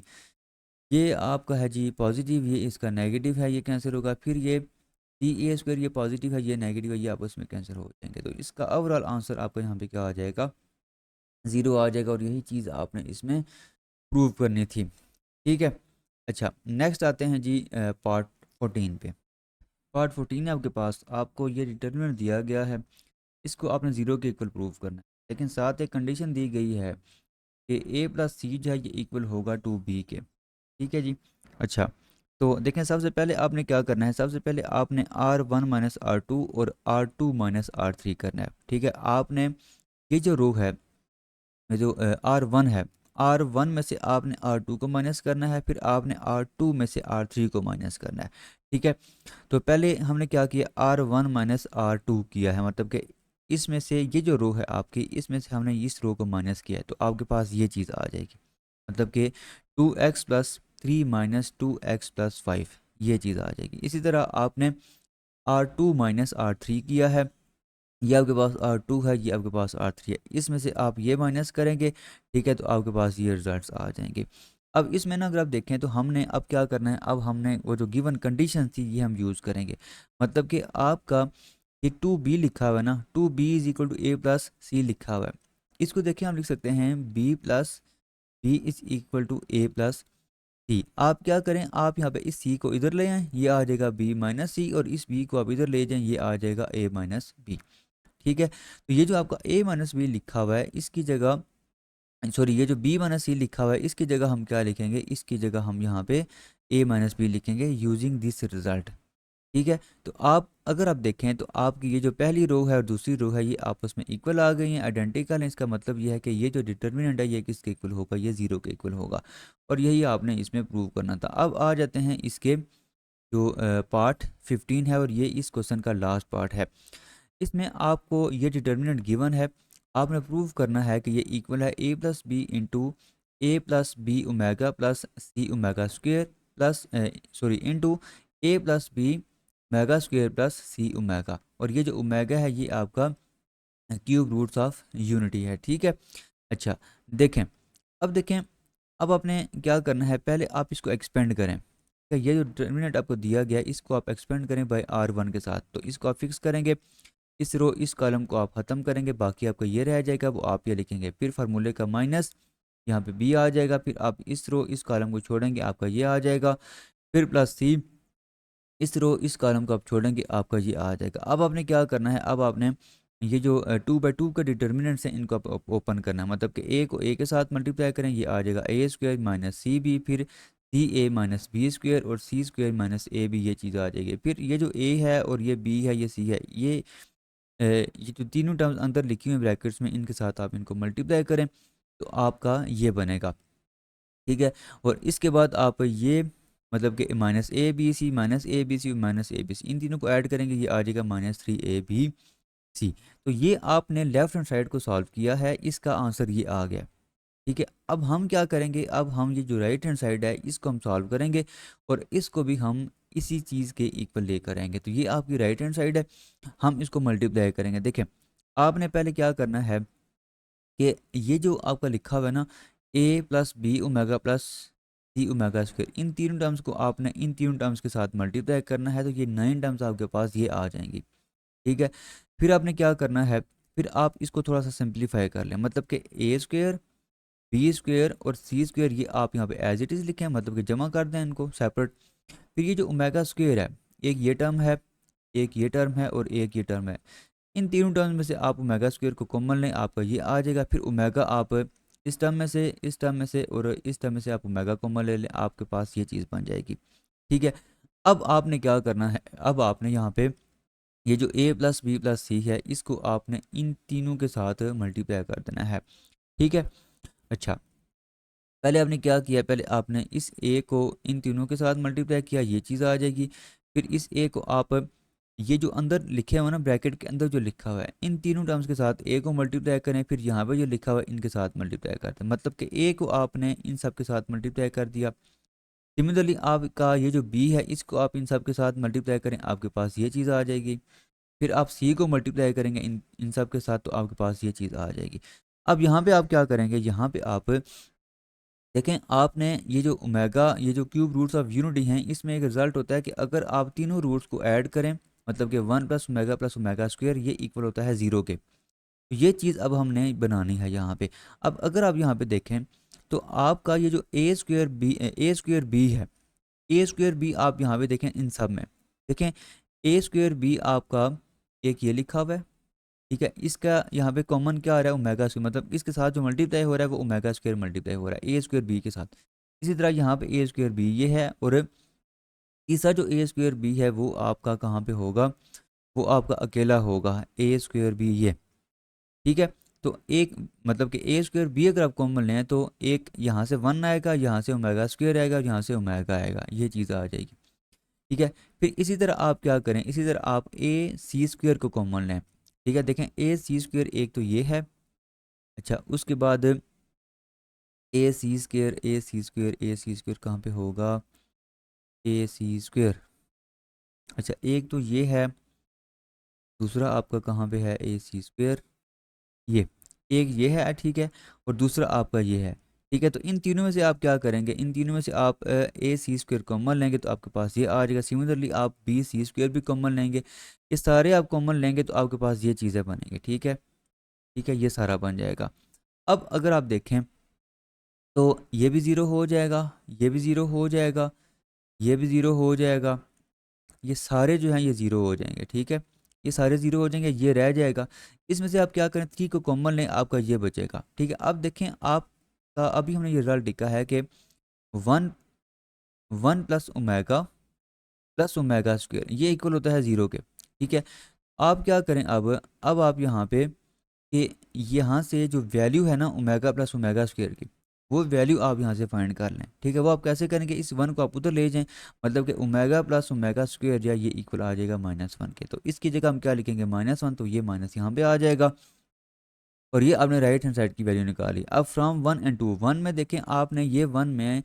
ये आपका है जी पॉजिटिव, ये इसका नेगेटिव है, ये कैंसिल होगा। फिर ये ca² ये पॉजिटिव है, ये नेगेटिव है, ये आपस में कैंसिल हो जाएंगे। तो इसका ओवरऑल आंसर आपका यहाँ पे क्या आ जाएगा, ज़ीरो आ जाएगा, और यही चीज़ आपने इसमें प्रूव करनी थी, ठीक है। अच्छा, नेक्स्ट आते हैं जी पार्ट 14 पे। पार्ट 14 है आपके पास, आपको ये डिटर्मिनेंट दिया गया है, इसको आपने ज़ीरो के इक्वल प्रूव करना है, लेकिन साथ एक कंडीशन दी गई है कि ए प्लस सी जो है ये इक्वल होगा टू बी के। ठीक है जी। अच्छा, तो देखें सबसे पहले आपने क्या करना है, सबसे पहले आपने R one minus R two और R two minus R three करना है। ठीक है, आपने ये जो रो है, ये जो आर वन है, आर वन में से आपने आर टू को माइनस करना है, फिर आपने आर टू में से आर थ्री को माइनस करना है। ठीक है, तो पहले हमने क्या किया, R one minus R two किया है, मतलब कि इसमें से ये जो रो है आपकी, इसमें से हमने इस रो को माइनस किया है, तो आपके पास ये चीज़ आ जाएगी, मतलब कि 2x plus three minus 2x+5, ये चीज़ आ जाएगी। इसी तरह आपने R two minus R three किया है, ये आपके पास आर टू है, ये आपके पास आर थ्री है, इसमें से आप ये माइनस करेंगे। ठीक है, तो आपके पास ये रिजल्ट्स आ जाएंगे। अब इसमें ना अगर आप देखें तो हमने अब क्या करना है, अब हमने वो जो गिवन कंडीशन थी ये हम यूज़ करेंगे। मतलब कि आपका ये टू बी लिखा हुआ है ना, two B is equal to A plus C लिखा हुआ है, इसको देखिए हम लिख सकते हैं B plus B is equal to A plus C. आप क्या करें, आप यहाँ पे इस सी को इधर ले आएँ, ये आ जाएगा बी माइनस सी, और इस बी को आप इधर ले जाएं, ये आ जाएगा ए माइनस बी। ठीक है, तो ये जो आपका ए माइनस बी लिखा हुआ है इसकी जगह, सॉरी ये जो बी माइनस सी लिखा हुआ है इसकी जगह हम क्या लिखेंगे, इसकी जगह हम यहाँ पे ए माइनस बी लिखेंगे यूजिंग दिस रिजल्ट। ठीक है, तो आप अगर आप देखें तो आपकी ये जो पहली रो है और दूसरी रो है ये आपस में इक्वल आ गई हैं, आइडेंटिकल हैं। इसका मतलब ये है कि ये जो डिटर्मिनेंट है ये किसके इक्वल होगा, ये ज़ीरो के इक्वल होगा, और यही आपने इसमें प्रूव करना था। अब आ जाते हैं इसके जो पार्ट 15 है, और ये इस क्वेश्चन का लास्ट पार्ट है। इसमें आपको ये डिटर्मिनेंट गिवन है, आपने प्रूव करना है कि ये इक्वल है A plus B into A plus B omega plus C omega square plus sorry into A plus B omega square plus C omega, और ये जो ओमेगा है ये आपका क्यूब रूट्स ऑफ यूनिटी है। ठीक है, अच्छा देखें, अब देखें, अब आपने क्या करना है, पहले आप इसको एक्सपेंड करें। ये जो डिटर्मिनेंट आपको दिया गया है इसको आप एक्सपेंड करें बाय आर वन के साथ, तो इसको आप फिक्स करेंगे, इस रो इस कॉलम को आप ख़त्म करेंगे, बाकी आपको ये रह जाएगा, वो आप ये लिखेंगे, फिर फार्मूले का माइनस यहाँ पे बी आ जाएगा, फिर आप इस रो इस कॉलम को छोड़ेंगे, आपका ये आ जाएगा, फिर प्लस सी, इस रो इस कॉलम को आप छोड़ेंगे, आपका ये आ जाएगा। अब आपने क्या करना है, अब आपने ये जो 2/2 का डिटर्मिनेंट्स हैं इनको आप ओपन करना है, मतलब कि ए को ए के साथ मल्टीप्लाई करें, ये आ जाएगा ए स्क्वायर माइनस सी बी, फिर सी ए माइनस बी स्क्वायर और सी स्क्वायर माइनस ए बी, ये चीज़ आ जाएगी। फिर ये जो ए है और ये बी है ये सी है, ये जो तीनों टर्म्स अंदर लिखी हुई ब्रैकेट्स में इनके साथ आप इनको मल्टीप्लाई करें, तो आपका ये बनेगा। ठीक है, और इसके बाद आप ये मतलब कि माइनस ए बी सी माइनस ए बी सी माइनस ए बी सी, इन तीनों को ऐड करेंगे, ये आ जाएगा minus three A B C. तो ये आपने लेफ्ट हैंड साइड को सॉल्व किया है, इसका आंसर ये आ गया। ठीक है, अब हम क्या करेंगे, अब हम ये जो राइट हैंड साइड है इसको हम सॉल्व करेंगे, और इसको भी हम इसी चीज़ के इक्वल लेकर आएंगे। तो ये आपकी राइट हैंड साइड है, हम इसको मल्टीप्लाई करेंगे। देखें, आपने पहले क्या करना है कि ये जो आपका लिखा हुआ है ना, ए plus B omega plus C omega square, इन तीनों टर्म्स को आपने इन तीनों टर्म्स के साथ मल्टीप्लाई करना है, तो ये 9 टर्म्स आपके पास ये आ जाएंगी। ठीक है, फिर आपने क्या करना है, फिर आप इसको थोड़ा सा सिंप्लीफाई कर लें, मतलब कि ए स्क्वायर बी स्क्वायर और सी स्क्वायर ये आप यहाँ पे एज इट इज़ लिखें, मतलब कि जमा कर दें इनको सेपरेट। फिर ये जो ओमेगा स्क्वायर है, एक ये टर्म है, एक ये टर्म है और एक ये टर्म है, इन तीनों टर्म में से आप ओमेगा स्क्वायर को कॉमन लें, आपका ये आ जाएगा। फिर ओमेगा आप इस टर्म में से, इस टर्म में से और इस टर्म में से आप ओमेगा कॉमन ले लें, आपके पास ये चीज़ बन जाएगी। ठीक है, अब आपने क्या करना है, अब आपने यहाँ पे ये जो ए प्लस बी प्लस सी है इसको आपने इन तीनों के साथ मल्टीप्लाई कर देना है। ठीक है, अच्छा पहले आपने क्या किया, पहले आपने इस ए को इन तीनों के साथ मल्टीप्लाई किया, ये चीज़ आ जाएगी। फिर इस ए को आप ये जो अंदर लिखे हुआ ना ब्रैकेट के अंदर जो लिखा हुआ है इन तीनों टर्म्स के साथ ए को मल्टीप्लाई करें, फिर यहाँ पे जो लिखा हुआ है इनके साथ मल्टीप्लाई करते हैं, मतलब कि ए को आपने इन सब के साथ मल्टीप्लाई कर दिया। सिमिलरली आपका ये जो बी है इसको आप इन सब के साथ मल्टीप्लाई करें, आपके पास ये चीज़ आ जाएगी। फिर आप सी को मल्टीप्लाई करेंगे इन इन सब के साथ, तो आपके पास ये चीज़ आ जाएगी। अब यहाँ पे आप क्या करेंगे, यहाँ पे आप देखें, आपने ये जो ओमेगा, ये जो क्यूब रूट्स ऑफ यूनिटी हैं, इसमें एक रिजल्ट होता है कि अगर आप तीनों रूट्स को ऐड करें, मतलब कि वन प्लस ओमेगा स्क्वायर ये इक्वल होता है ज़ीरो के। तो ये चीज़ अब हमने बनानी है यहाँ पे। अब अगर आप यहाँ पे देखें तो आपका ये जो ए स्क्वायर बी है, ए स्क्वेयर बी आप यहाँ पे देखें इन सब में, देखें ए स्क्वेयर बी आपका एक ये लिखा हुआ है, ठीक है, इसका यहाँ पे कॉमन क्या आ रहा है, ओमेगा स्क्वायर, मतलब इसके साथ जो मल्टीप्लाई हो रहा है वो ओमेगा स्क्वायर मल्टीप्लाई हो रहा है ए स्क्वायर बी के साथ। इसी तरह यहाँ पे ए स्क्वायर बी ये है, और तीसरा जो ए स्क्वायर बी है वो आपका कहाँ पे होगा, वो आपका अकेला होगा ए स्क्वायर बी ये, ठीक है। तो एक मतलब कि ए स्क्वायर बी अगर आप कॉमन लें तो एक यहाँ से 1 आएगा, यहाँ से ओमेगा स्क्वायर आएगा, और यहाँ से ओमेगा आएगा, ये चीज़ आ जाएगी, ठीक है। फिर इसी तरह आप क्या करें, इसी तरह आप ए सी स्क्वायर को कॉमन लें, ठीक है। देखें ए सी स्क्वायर एक तो ये है, अच्छा उसके बाद ए सी स्क्वायर, ए सी स्क्वायर, ए सी स्क्वायर कहाँ पे होगा, ए सी स्क्वायर, अच्छा एक तो ये है, दूसरा आपका कहाँ पे है ए सी स्क्वायर, ये एक ये है, ठीक है, और दूसरा आपका ये है, ठीक है। तो इन तीनों में से आप क्या करेंगे, इन तीनों में से आप ए सी स्क्वायर कॉमन लेंगे तो आपके पास ये आ जाएगा। सिमिलरली आप बी सी स्क्वायर भी कॉमन लेंगे, ये सारे आप कॉमन लेंगे तो आपके पास ये चीज़ें बनेंगी, ठीक है, ठीक है, ये सारा बन जाएगा। अब अगर आप देखें तो ये भी ज़ीरो हो जाएगा, ये भी ज़ीरो हो जाएगा, ये भी ज़ीरो हो जाएगा, ये सारे जो हैं ये ज़ीरो हो जाएंगे, ठीक है, ये सारे ज़ीरो हो जाएंगे, ये रह जाएगा। इसमें से आप क्या करें, 3 को कॉमन लें, आपका ये बचेगा, ठीक है। अब देखें आपका अभी हमने ये रिजल्ट लिखा है कि 1 1 प्लस ओमेगा स्क्वायर ये इक्वल होता है 0 के, ठीक है। आप क्या करें, अब आप यहाँ पे कि यहाँ से जो वैल्यू है ना ओमेगा प्लस ओमेगा स्क्वायर की, वो वैल्यू आप यहाँ से फाइंड कर लें, ठीक है। वो आप कैसे करेंगे, इस 1 को आप उधर ले जाएं, मतलब कि ओमेगा प्लस ओमेगा स्क्वायर जो है ये इक्वल आ जाएगा -1 के, तो इसकी जगह हम क्या लिखेंगे -1, तो ये माइनस यहाँ पे आ जाएगा, और ये आपने राइट हैंड साइड की वैल्यू निकाली। अब फ्रॉम 1 एंड 2, 1 में देखें आपने ये 1 में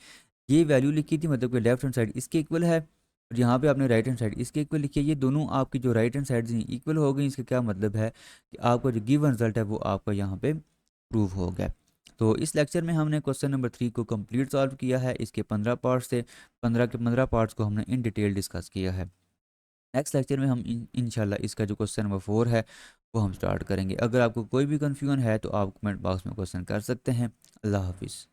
ये वैल्यू लिखी थी, मतलब कि लेफ्ट हैंड साइड इसके इक्वल है, और यहाँ पे आपने राइट हैंड साइड इसके इक्वल लिखी है, ये दोनों आपकी जो राइट हैंड साइड इक्वल हो गई। इसका क्या मतलब है कि आपका जो गिवन रिजल्ट है वो आपका यहाँ पे प्रूव हो गया। तो इस लेक्चर में हमने क्वेश्चन नंबर 3 को कंप्लीट सॉल्व किया है, इसके 15 पार्ट्स थे, 15 के 15 पार्ट्स को हमने इन डिटेल डिस्कस किया है। नेक्स्ट लेक्चर में हम इंशाल्लाह इसका जो क्वेश्चन नंबर 4 है वो हम स्टार्ट करेंगे। अगर आपको कोई भी कन्फ्यूजन है तो आप कमेंट बॉक्स में क्वेश्चन कर सकते हैं। अल्लाह हाफिज़।